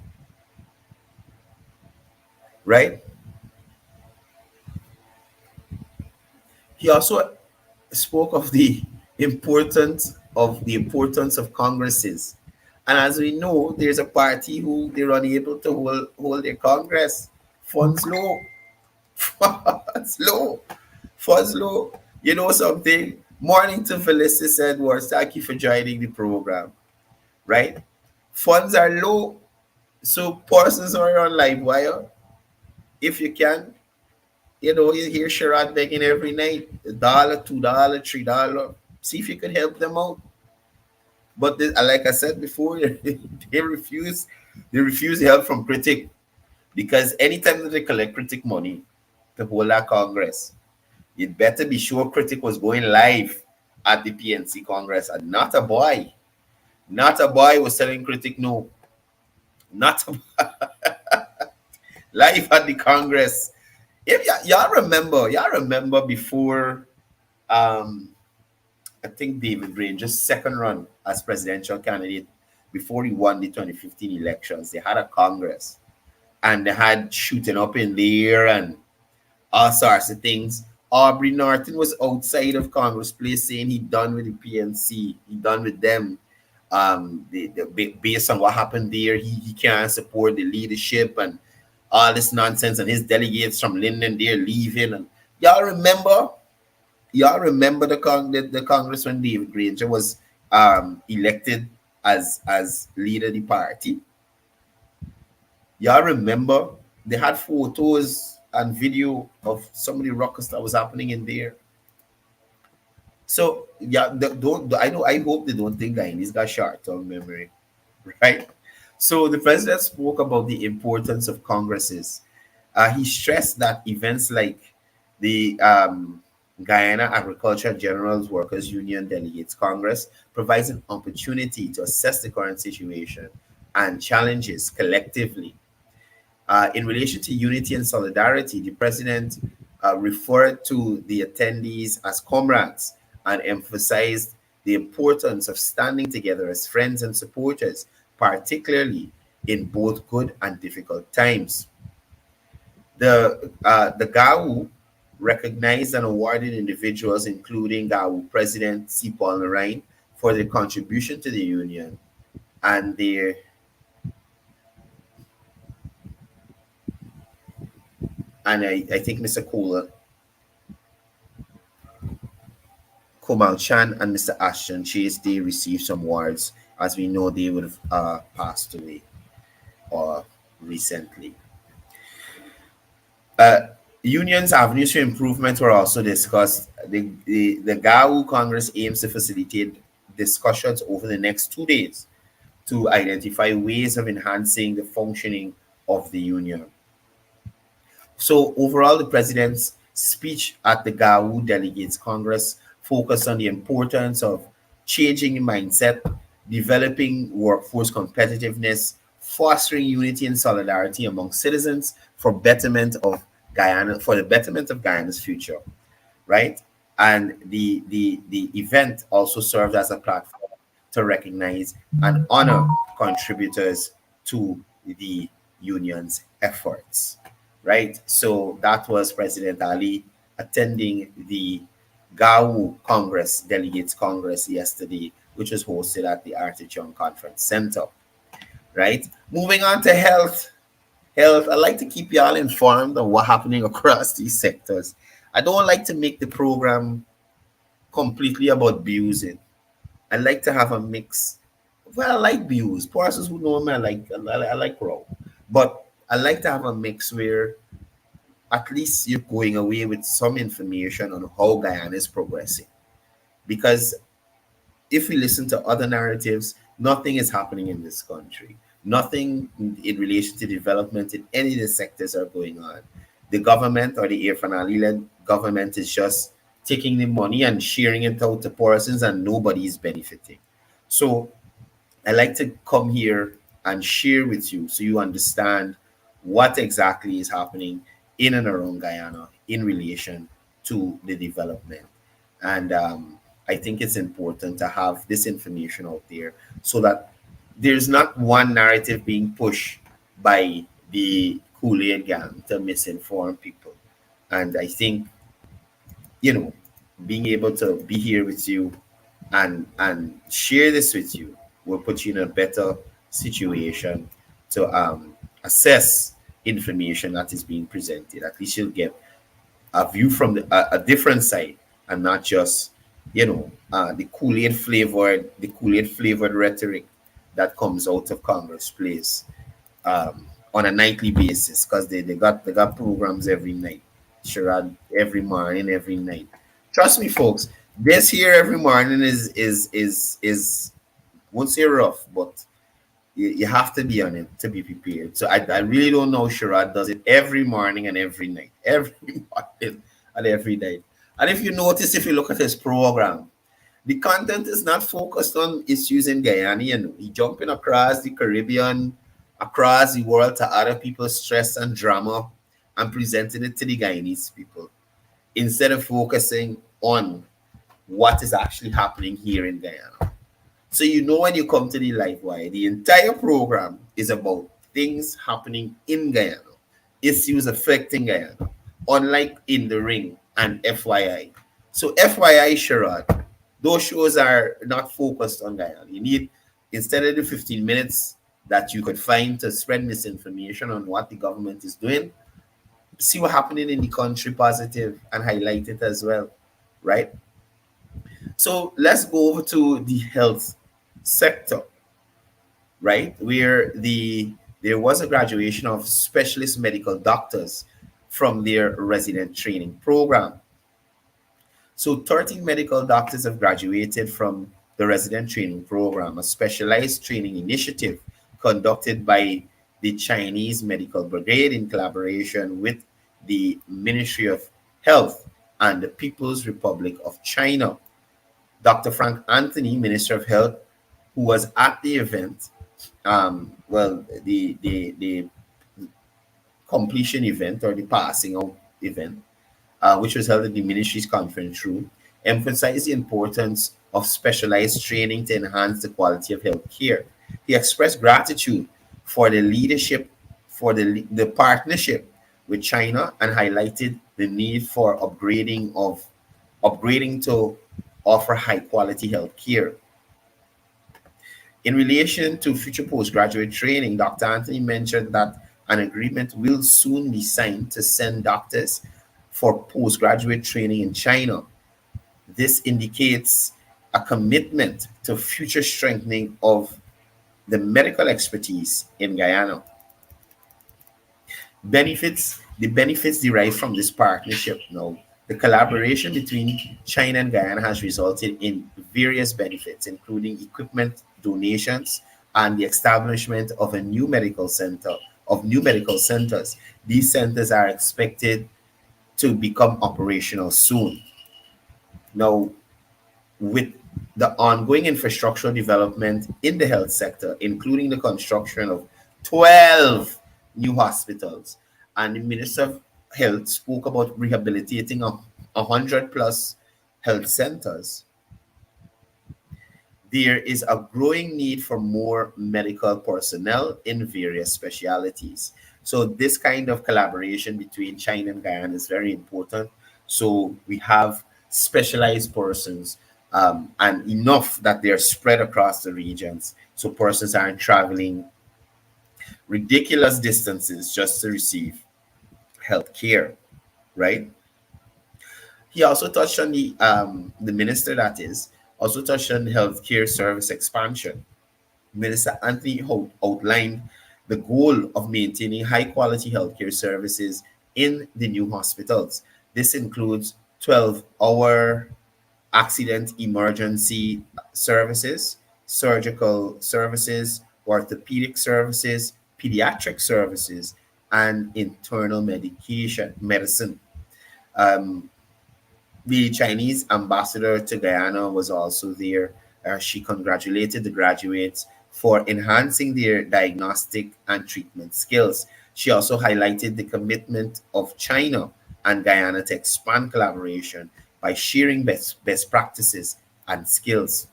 right? He also spoke of the importance of congresses And as we know, there's a party who they're unable to hold their Congress. Funds low. Funds low. Funds low. You know something? Morning to Felicity Edwards. Thank you for joining the program. Right? Funds are low. So persons are on Livewire. If you can, you hear Sherrod begging every night, $1, $2, $3. See if you could help them out. But like I said before, they refuse. They refuse help from critic because anytime that they collect critic money to hold that Congress, you'd better be sure critic was going live at the PNC Congress and not a boy. Not a boy was telling critic no. Not a live at the Congress. If y'all remember before I think David Granger's second run as presidential candidate before he won the 2015 elections, they had a Congress and they had shooting up in there and all sorts of things. Aubrey Norton was outside of Congress Place saying he done with the PNC, he done with them. Based on what happened there, he can't support the leadership and all this nonsense, and his delegates from Linden there leaving. And y'all remember the Congress when David Granger was elected as leader of the party. Y'all remember they had photos and video of some of the ruckus that was happening in there. So yeah, I hope they don't think that he's got short-term memory, right? So the president spoke about the importance of congresses. He stressed that events like the Guyana Agriculture Generals Workers Union Delegates Congress provides an opportunity to assess the current situation and challenges collectively. In relation to unity and solidarity, the president referred to the attendees as comrades and emphasized the importance of standing together as friends and supporters, particularly in both good and difficult times. The GAU recognized and awarded individuals, including GAU President C. Paul Narain, for their contribution to the union and I think Mr. Komal Chan and Mr. Ashton Chase, they received some awards. As we know, they would have passed away recently. Unions' avenues for improvement were also discussed. The GAU Congress aims to facilitate discussions over the next 2 days to identify ways of enhancing the functioning of the union. So overall, the president's speech at the GAU Delegates Congress focused on the importance of changing the mindset, developing workforce competitiveness, fostering unity and solidarity among citizens for the betterment of Guyana's future, right? And the event also served as a platform to recognize and honor contributors to the union's efforts, right? So that was President Ali attending the GAU Congress, Delegates Congress yesterday, which was hosted at the Artichoke Conference Center, right? Moving on to health. I'd like to keep y'all informed on what's happening across these sectors. I don't like to make the program completely about abusing. I like to have a mix. Well, I like views. Persons who know me, I like raw. But I like to have a mix where at least you're going away with some information on how Guyana is progressing. Because if we listen to other narratives, nothing is happening in this country. Nothing in relation to development in any of the sectors are going on. The government or the Irfan Ali-led government is just taking the money and sharing it out to persons and nobody is benefiting. So I like to come here and share with you so you understand what exactly is happening in and around Guyana in relation to the development. And I think it's important to have this information out there so that there's not one narrative being pushed by the Kool-Aid gang to misinform people. And I think, being able to be here with you and share this with you will put you in a better situation to assess information that is being presented. At least you'll get a view from a different side, and not just the Kool-Aid flavored rhetoric that comes out of Congress Place on a nightly basis, because they got programs every night, sure, every morning, every night. Trust me, folks. This here every morning is won't say rough, but you have to be on it to be prepared. So I really don't know. Sherrod does it every morning and every night, every morning and every night. And if you notice, if you look at his program, the content is not focused on issues in Guyana. He jumping across the Caribbean, across the world to other people's stress and drama, and presenting it to the Guyanese people instead of focusing on what is actually happening here in Guyana. So when you come to the Livewire, the entire program is about things happening in Guyana, issues affecting Guyana, unlike In the Ring and FYI. So FYI, Sherrod, those shows are not focused on Guyana. You need, instead of the 15 minutes that you could find to spread misinformation on what the government is doing, see what's happening in the country positive and highlight it as well, right? So let's go over to the health sector, right? Where there was a graduation of specialist medical doctors from their resident training program. So 13 medical doctors have graduated from the resident training program, a specialized training initiative conducted by the Chinese Medical Brigade in collaboration with the Ministry of Health and the People's Republic of China. Dr. Frank Anthony, Minister of Health, who was at the event, the completion event or the passing out event, which was held at the ministry's conference room, emphasized the importance of specialized training to enhance the quality of health care. He expressed gratitude for the leadership, for the partnership with China, and highlighted the need for upgrading to offer high quality health care. In relation to future postgraduate training, Dr. Anthony mentioned that an agreement will soon be signed to send doctors for postgraduate training in China. This indicates a commitment to future strengthening of the medical expertise in Guyana. The benefits derived from this partnership. Now, the collaboration between China and Guyana has resulted in various benefits, including equipment donations and the establishment of new medical centers. These centers are expected to become operational soon. Now, with the ongoing infrastructural development in the health sector, including the construction of 12 new hospitals, and the Minister of Health spoke about rehabilitating 100 plus health centers, there is a growing need for more medical personnel in various specialities. So this kind of collaboration between China and Guyana is very important. So we have specialized persons, and enough that they're spread across the regions, so persons aren't traveling ridiculous distances just to receive health care, right? He also touched on the minister, that is, also touched on healthcare service expansion. Minister Anthony outlined the goal of maintaining high quality healthcare services in the new hospitals. This includes 12-hour accident emergency services, surgical services, orthopedic services, pediatric services, and internal medicine. The Chinese ambassador to Guyana was also there. She congratulated the graduates for enhancing their diagnostic and treatment skills. She also highlighted the commitment of China and Guyana to expand collaboration by sharing best practices and skills.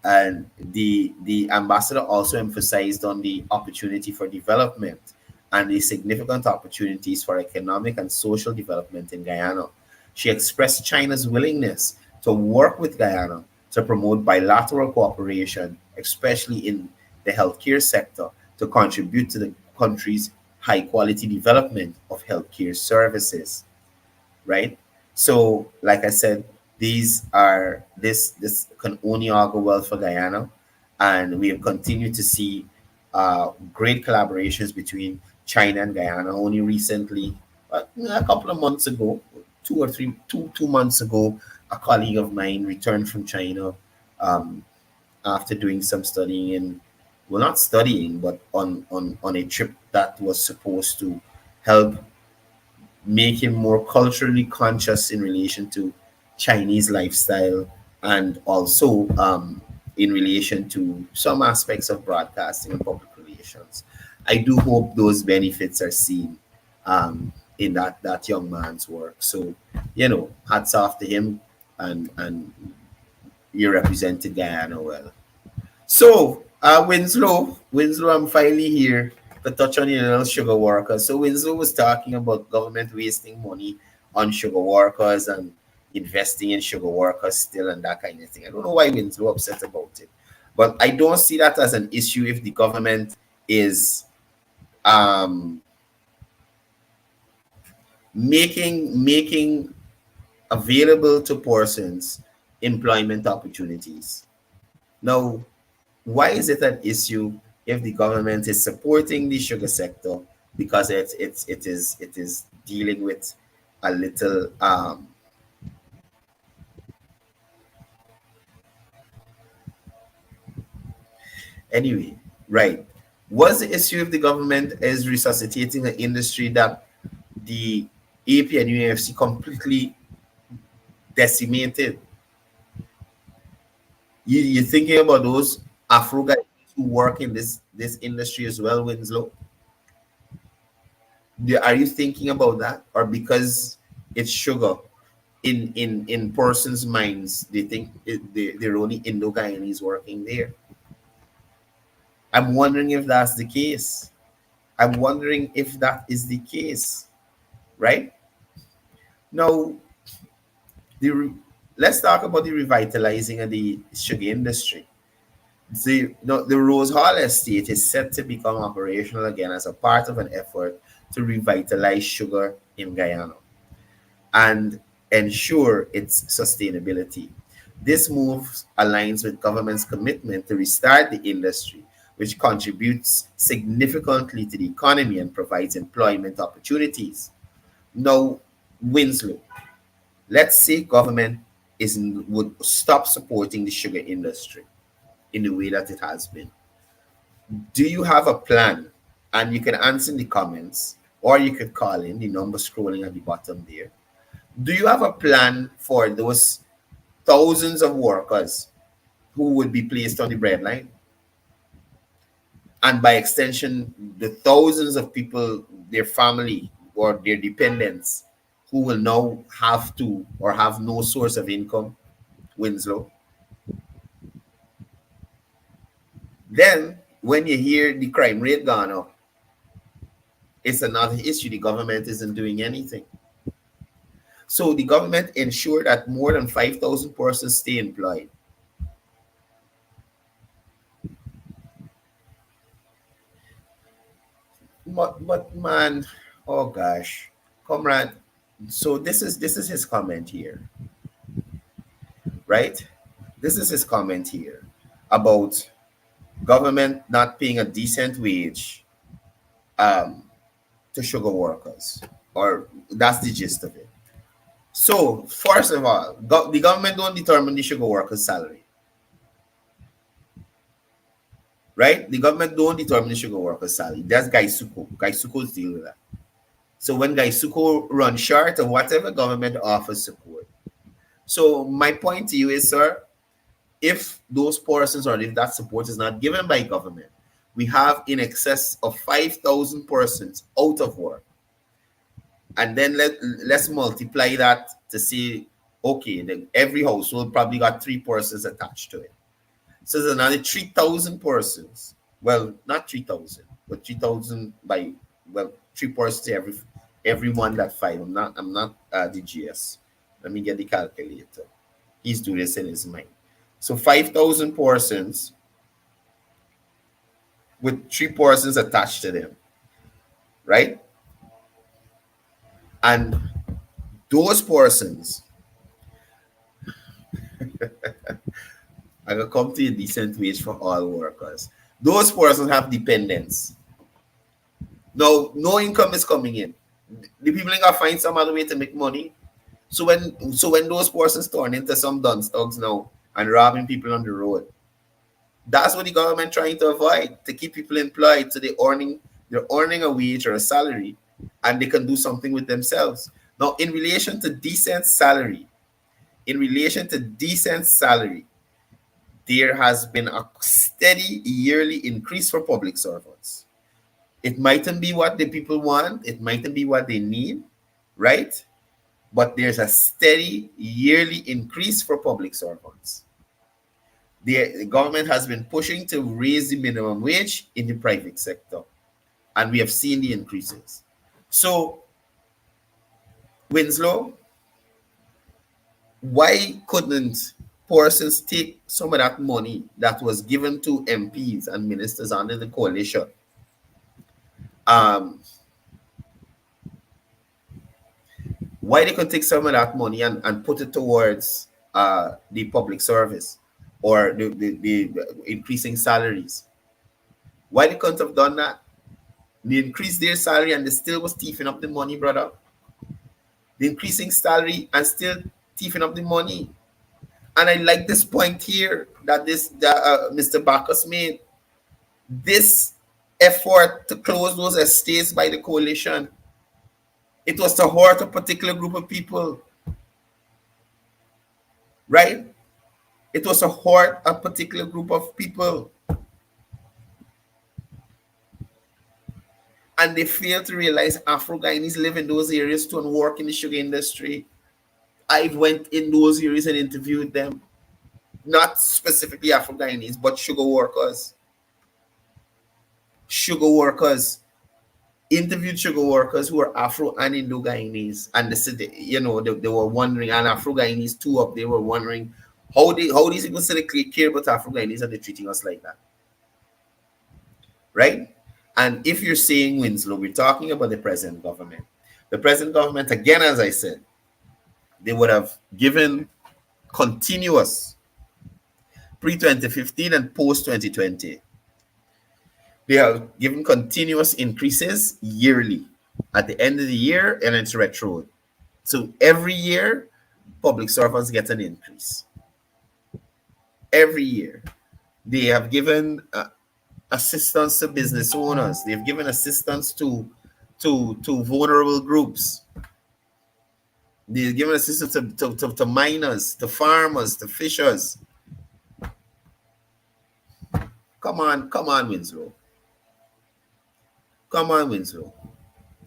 And the ambassador also emphasized on the opportunity for development and the significant opportunities for economic and social development in Guyana. She expressed China's willingness to work with Guyana to promote bilateral cooperation, especially in the healthcare sector, to contribute to the country's high quality development of healthcare services, right? So, like I said, this can only augur well for Guyana, and we have continued to see great collaborations between China and Guyana. Only recently, a couple of months ago, 2 months ago, a colleague of mine returned from China um, after doing some studying in, well, not studying, but on a trip that was supposed to help make him more culturally conscious in relation to Chinese lifestyle, and also in relation to some aspects of broadcasting and public relations. I do hope those benefits are seen in that young man's work. So, hats off to him, and you represented Guyana well. So, Winslow, I'm finally here to touch on your little sugar workers. So, Winslow was talking about government wasting money on sugar workers and investing in sugar workers still and that kind of thing. I don't know why Winslow upset about it, but I don't see that as an issue if the government is um, making available to persons employment opportunities. Now, why is it an issue if the government is supporting the sugar sector because it is dealing with a little anyway, right? What's the issue if the government is resuscitating an industry that the AP and UFC completely decimated? You're thinking about those Afro guys who work in this industry as well, Winslow? Are you thinking about that, or because it's sugar in persons' minds, they think they're only Indo-Guyanese working there? I'm wondering if that's the case. I'm wondering if that is the case, right? Now, let's talk about the revitalizing of the sugar industry. The Rose Hall estate is set to become operational again as a part of an effort to revitalize sugar in Guyana and ensure its sustainability. This move aligns with government's commitment to restart the industry, which contributes significantly to the economy and provides employment opportunities. Now, Winslow, let's say government would stop supporting the sugar industry in the way that it has been. Do you have a plan? And you can answer in the comments, or you could call in the number scrolling at the bottom there. Do you have a plan for those thousands of workers who would be placed on the breadline? And by extension, the thousands of people, their family or their dependents, who will now have to or have no source of income, Winslow. Then, when you hear the crime rate gone up, it's another issue. The government isn't doing anything. So the government ensured that more than 5,000 persons stay employed. But man, oh gosh, comrade. So this is his comment here, right? This is his comment here about government not paying a decent wage to sugar workers, or that's the gist of it. So first of all, the government don't determine the sugar workers' salary, right? The government don't determine the sugar workers' salary. That's Gaisuko. Gaisuko's deal with that. So when Gaisuko runs short of whatever government offers support. So my point to you is, sir, if those persons or if that support is not given by government, we have in excess of 5,000 persons out of work. And then let's multiply that to see, okay, then every household probably got 3 persons attached to it. So there's another 3,000 persons. Well, not 3,000, but 3,000 by, well, 3 persons every one that 5. I'm not the GS. Let me get the calculator. He's doing this in his mind. So 5,000 persons with 3 persons attached to them, right? And those persons, I will come to a decent wage for all workers. Those persons have dependents. Now, no income is coming in. The people ain't gonna find some other way to make money. So when those persons turn into some dunce dogs now and robbing people on the road, that's what the government trying to avoid, to keep people employed so they're earning a wage or a salary and they can do something with themselves. Now, in relation to decent salary, there has been a steady yearly increase for public servants. It mightn't be what the people want, it mightn't be what they need, right? But there's a steady yearly increase for public servants. The government has been pushing to raise the minimum wage in the private sector, and we have seen the increases. So, Winslow, why couldn't persons take some of that money that was given to MPs and ministers under the coalition? Why they could take some of that money and put it towards the public service or the increasing salaries? Why they couldn't have done that? They increased their salary and they still was thieving up the money, brother. The increasing salary and still thieving up the money. And I like this point here that Mr. Bacchus made. This effort to close those estates by the coalition, it was to hurt a particular group of people, right? It was to hurt a particular group of people. And they failed to realize Afro-Guyanese live in those areas too and work in the sugar industry. I went in those areas and interviewed them. Not specifically Afro-Guyanese, but sugar workers. Interviewed sugar workers who are Afro and Indo-Guyanese. And they said, they were wondering, and Afro-Guyanese too up, they were wondering how these people say they care about Afro-Guyanese and they're treating us like that. Right? And if you're saying, Winslow, we're talking about the present government. The present government, again, as I said, they would have given continuous pre-2015 and post-2020. They have given continuous increases yearly. At the end of the year, and it's retro. So every year, public servants get an increase. Every year. They have given assistance to business owners. They've given assistance to vulnerable groups. They've given assistance to miners, to farmers, to fishers. Come on, Winslow. Come on, Winslow.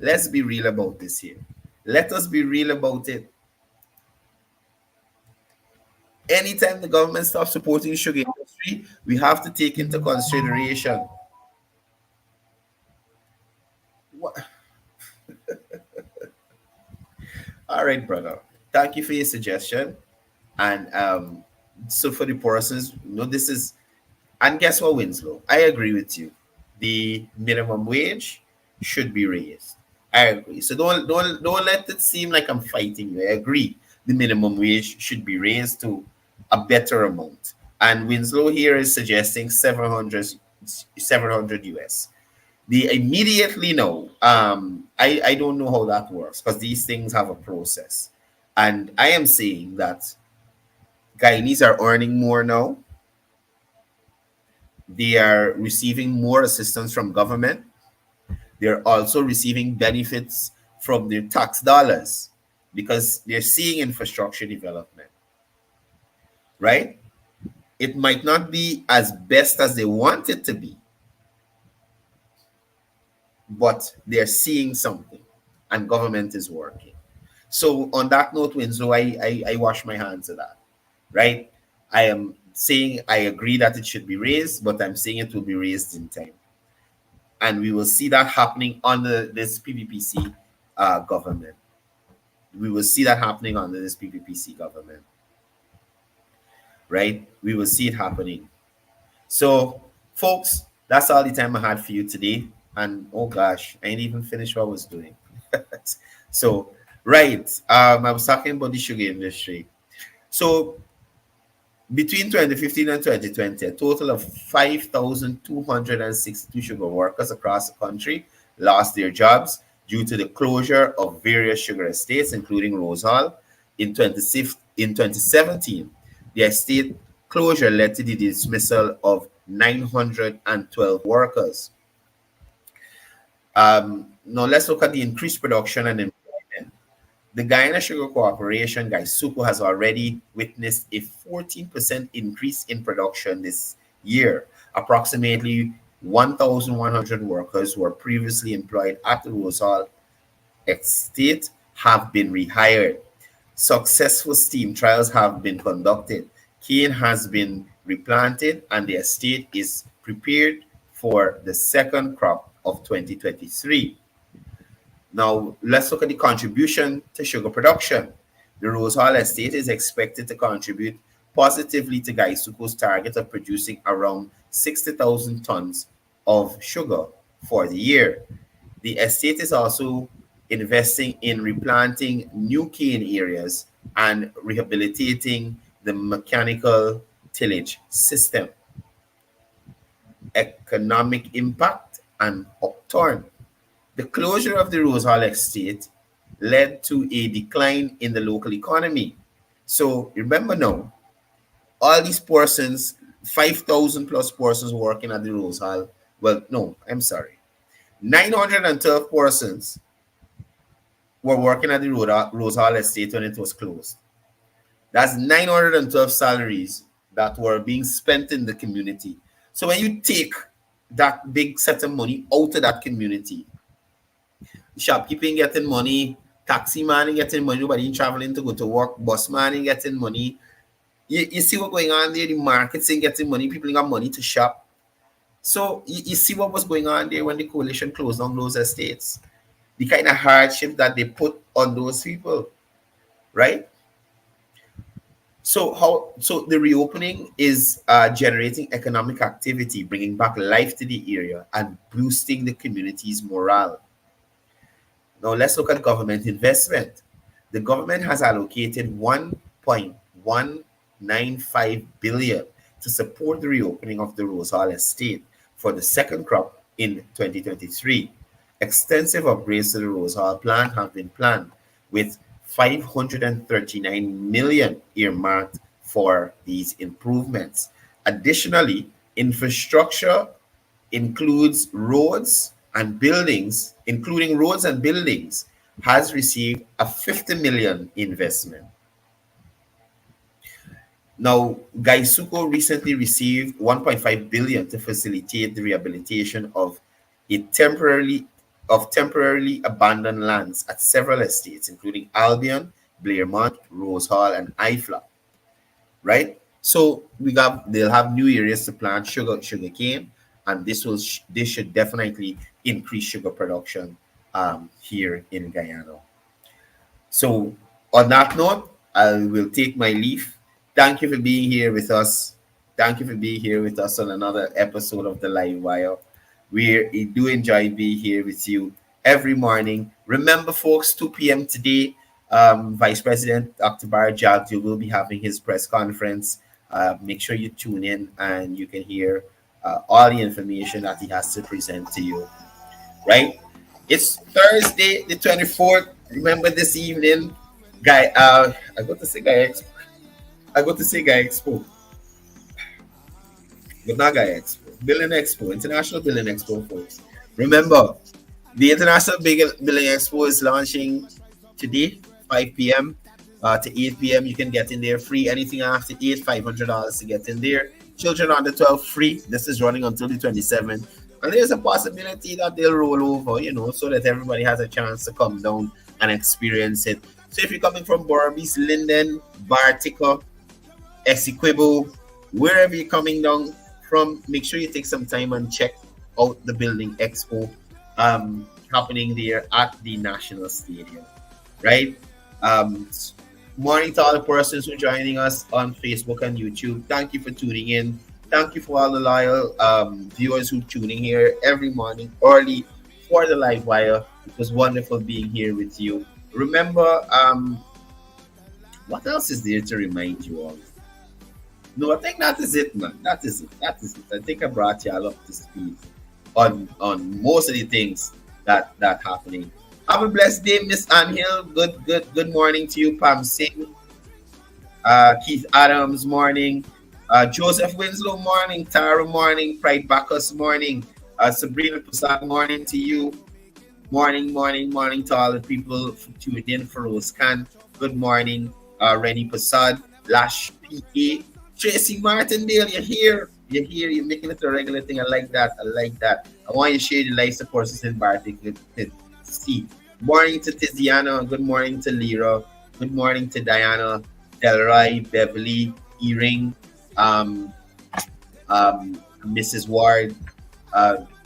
Let's be real about this here. Let us be real about it. Anytime the government stops supporting the sugar industry, we have to take into consideration what. All right, brother. Thank you for your suggestion. And so for the persons, this is, and guess what, Winslow? I agree with you. The minimum wage should be raised. I agree. So don't let it seem like I'm fighting you. I agree. The minimum wage should be raised to a better amount. And Winslow here is suggesting 700 US. They immediately know. I don't know how that works because these things have a process. And I am saying that Guyanese are earning more now. They are receiving more assistance from government. They're also receiving benefits from their tax dollars because they're seeing infrastructure development, right? It might not be as best as they want it to be, but they're seeing something and government is working. So on that note, Winslow, I wash my hands of that, right? I am saying I agree that it should be raised, but I'm saying it will be raised in time. And we will see that happening under this PPPC government. We will see that happening under this PPPC government. right? We will see it happening. So, folks, that's all the time I had for you today. And oh gosh, I ain't even finished what I was doing. So, right, I was talking about the sugar industry. So, between 2015 and 2020, a total of 5,262 sugar workers across the country lost their jobs due to the closure of various sugar estates, including Rose Hall. In 2017, the estate closure led to the dismissal of 912 workers. Now, let's look at the increased production and employment. The Guyana Sugar Corporation, Gaisuco, has already witnessed a 14% increase in production this year. Approximately 1,100 workers who were previously employed at the Rosal estate have been rehired. Successful steam trials have been conducted. Cane has been replanted, and the estate is prepared for the second crop of 2023. Now, let's look at the contribution to sugar production. The Rose Hall estate is expected to contribute positively to Gaisuco's target of producing around 60,000 tons of sugar for the year. The estate is also investing in replanting new cane areas and rehabilitating the mechanical tillage system. Economic impact and upturn. The closure of the Rose Hall estate led to a decline in the local economy. So remember now, all these persons, 5,000 plus persons working at the Rose Hall. Well, no, I'm sorry. 912 persons were working at the Rose Hall estate when it was closed. That's 912 salaries that were being spent in the community. So when you take that big set of money out of that community, shopkeeping getting money, taxi man getting money, nobody traveling to go to work, bus man getting money. You see what's going on there, the markets ain't getting money, people ain't got money to shop. So you see what was going on there when the coalition closed down those estates. The kind of hardship that they put on those people, right? So the reopening is generating economic activity, bringing back life to the area and boosting the community's morale. Now let's look at government investment. The government has allocated 1.195 billion to support the reopening of the Rose Hall estate for the second crop in 2023. Extensive upgrades to the Rose Hall plant have been planned, with 539 million earmarked for these improvements. Additionally, infrastructure includes roads and buildings, including roads and buildings, has received a 50 million investment. Now, Gaisuco recently received 1.5 billion to facilitate the rehabilitation of temporarily abandoned lands at several estates, including Albion, Blairmont, Rose Hall, and Ifla. Right? So they'll have new areas to plant sugarcane, and this should definitely increase sugar production here in Guyana. So on that note, I will take my leave. Thank you for being here with us. Thank you for being here with us on another episode of the Livewire. We do enjoy being here with you every morning. Remember, folks, 2 p.m. today, Vice President Dr. Barry Jagdu will be having his press conference. Make sure you tune in and you can hear all the information that he has to present to you. Right? It's Thursday, the 24th. Remember this evening, I got to say Guy Expo. But not Guy Expo. Billing Expo, International Billing Expo, folks. Remember, the International Billing Expo is launching today, 5 p.m. To 8 p.m. You can get in there free. Anything after 8, $500 to get in there. Children under 12 free. This is running until the 27th. And there's a possibility that they'll roll over, so that everybody has a chance to come down and experience it. So if you're coming from Borbies, Linden, Bartica, Essequibo, wherever you're coming down from, make sure you take some time and check out the Building Expo happening there at the National Stadium, right? Morning to all the persons who are joining us on Facebook and YouTube. Thank you for tuning in. Thank you for all the loyal viewers who tuning here every morning early for the Livewire. It was wonderful being here with you. Remember, what else is there to remind you of? No, I think that is it, man. That is it. I think I brought you all up to speed on most of the things that happening. Have a blessed day, Miss Anhill. Good morning to you, Pam Singh. Keith Adams, morning. Joseph Winslow, morning. Tara, morning. Pride Bacchus, morning. Sabrina Pusat, morning to you. Morning to all the people tuned in. for Rose Khan. Good morning. Rennie Passad, Lash PA, Tracy Martindale, you're here, you're making it a regular thing. I like that. I want you to share the live support system Bartik with Steve. Morning to Tiziana, good morning to Lyra, good morning to Diana, Delroy, Beverly, Earring, Mrs. Ward,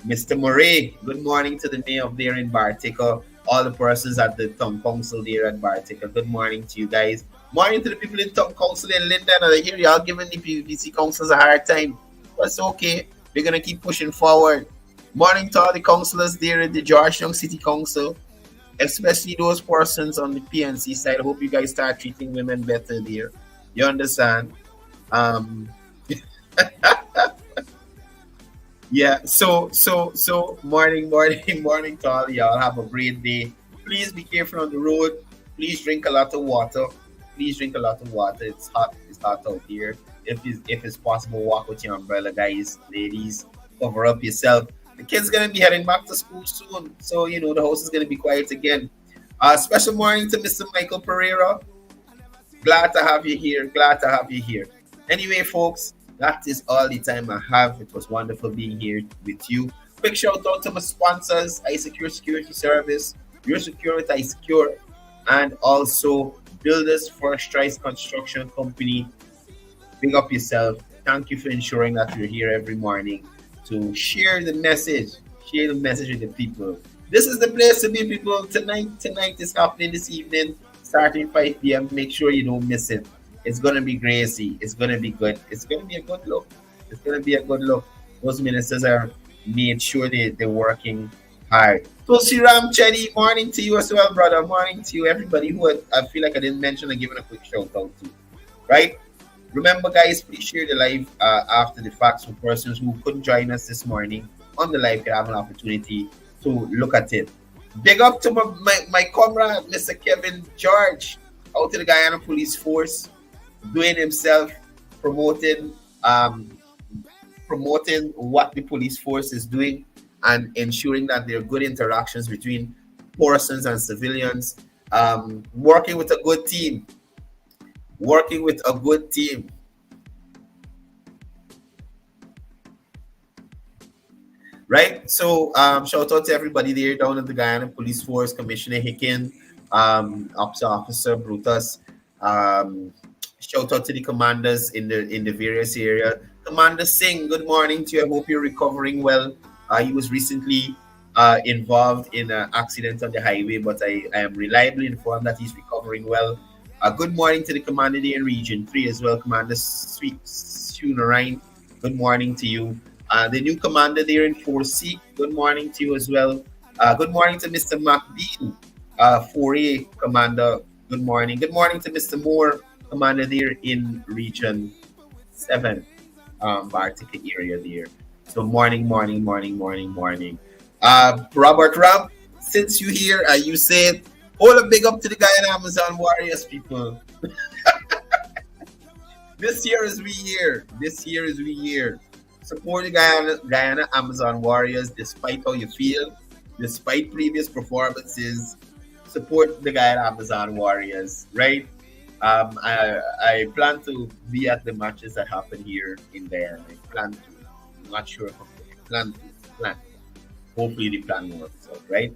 Mr. Murray, good morning to the mayor of there in Bartika, all the persons at the town council there at Bartika. Good morning to you guys. Morning to the people in town council in Linden. And I hear y'all giving the PVC councils a hard time. But it's okay. We're going to keep pushing forward. Morning to all the councillors there at the Georgetown City Council, especially those persons on the PNC side. I hope you guys start treating women better there. You understand? Yeah, so morning to all y'all. Have a great day. Please be careful on the road. Please drink a lot of water. It's hot out here. If it's possible, walk with your umbrella, guys. Ladies, cover up yourself. The kids gonna be heading back to school soon, so the house is gonna be quiet again. Special morning to Mr. Michael Pereira. Glad to have you here. Anyway, folks, that is all the time I have. It was wonderful being here with you. Quick shout out to my sponsors, iSecure Security Service, Your Secure with iSecure, and also Builders First Choice Construction Company. Big up yourself. Thank you for ensuring that you're here every morning to share the message with the people. This is the place to be, people. Tonight is happening this evening, starting 5 p.m. Make sure you don't miss it. It's going to be crazy. It's going to be good. It's going to be a good look. Those ministers are made sure they're working hard. Tulsi Ram Chetty, morning to you as well, brother. Morning to you, everybody who I feel like I didn't mention and giving a quick shout out to. Right? Remember, guys, please share the live after the facts for persons who couldn't join us this morning on the live can have an opportunity to look at it. Big up to my comrade, Mr. Kevin George, out to the Guyana Police Force, doing himself, promoting what the police force is doing and ensuring that there are good interactions between persons and civilians, working with a good team. Right? So shout out to everybody there down at the Guyana Police Force, Commissioner Hicken, Officer Brutus. Shout out to the commanders in the various area. Commander Singh, good morning to you. I hope you're recovering well. He was recently involved in an accident on the highway, but I am reliably informed that he's recovering well. Good morning to the commander there in Region 3 as well, Commander Sunarine. Good morning to you. The new commander there in 4C, good morning to you as well. Good morning to Mr. McBean, 4A commander. Good morning. Good morning to Mr. Moore, commander there in Region 7, Bartica area there. So morning. Robert Rob, since you here, you said, hold a big up to the Guyana Amazon Warriors, people. This year is we year. Support the Guyana Amazon Warriors despite how you feel, despite previous performances. Support the Guyana Amazon Warriors, right? I plan to be at the matches that happen here in Guyana. I plan to. I'm not sure if I plan to. Hopefully the plan works out, right?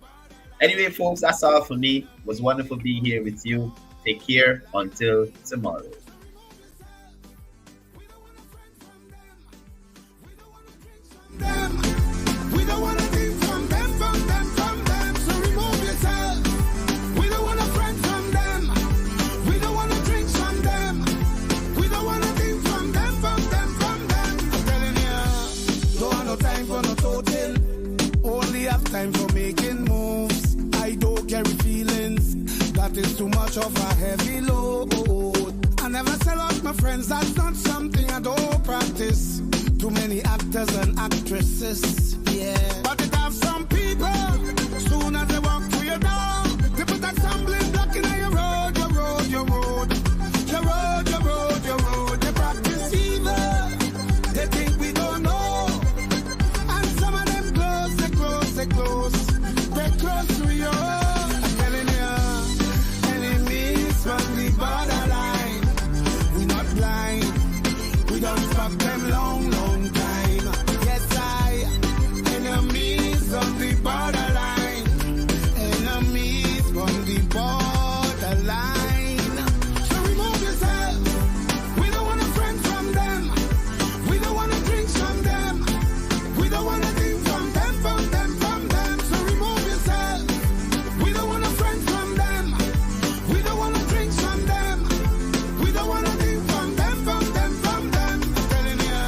Anyway, folks, that's all for me. It was wonderful being here with you. Take care until tomorrow. We don't want to think from them. So remove yourself. We don't want to friend from them. We don't want to Friends, that's not something I don't practice. Too many actors and actresses, yeah. But it have some people, soon as they walk through your door, they put that stumbling block in your road, your road, your road, your road, your road, your road. They practice evil, they think we don't know. And some of them close, they close, they close, they close to you. I'm telling you, enemies from the borderline. We not blind, we don't fuck them long, no.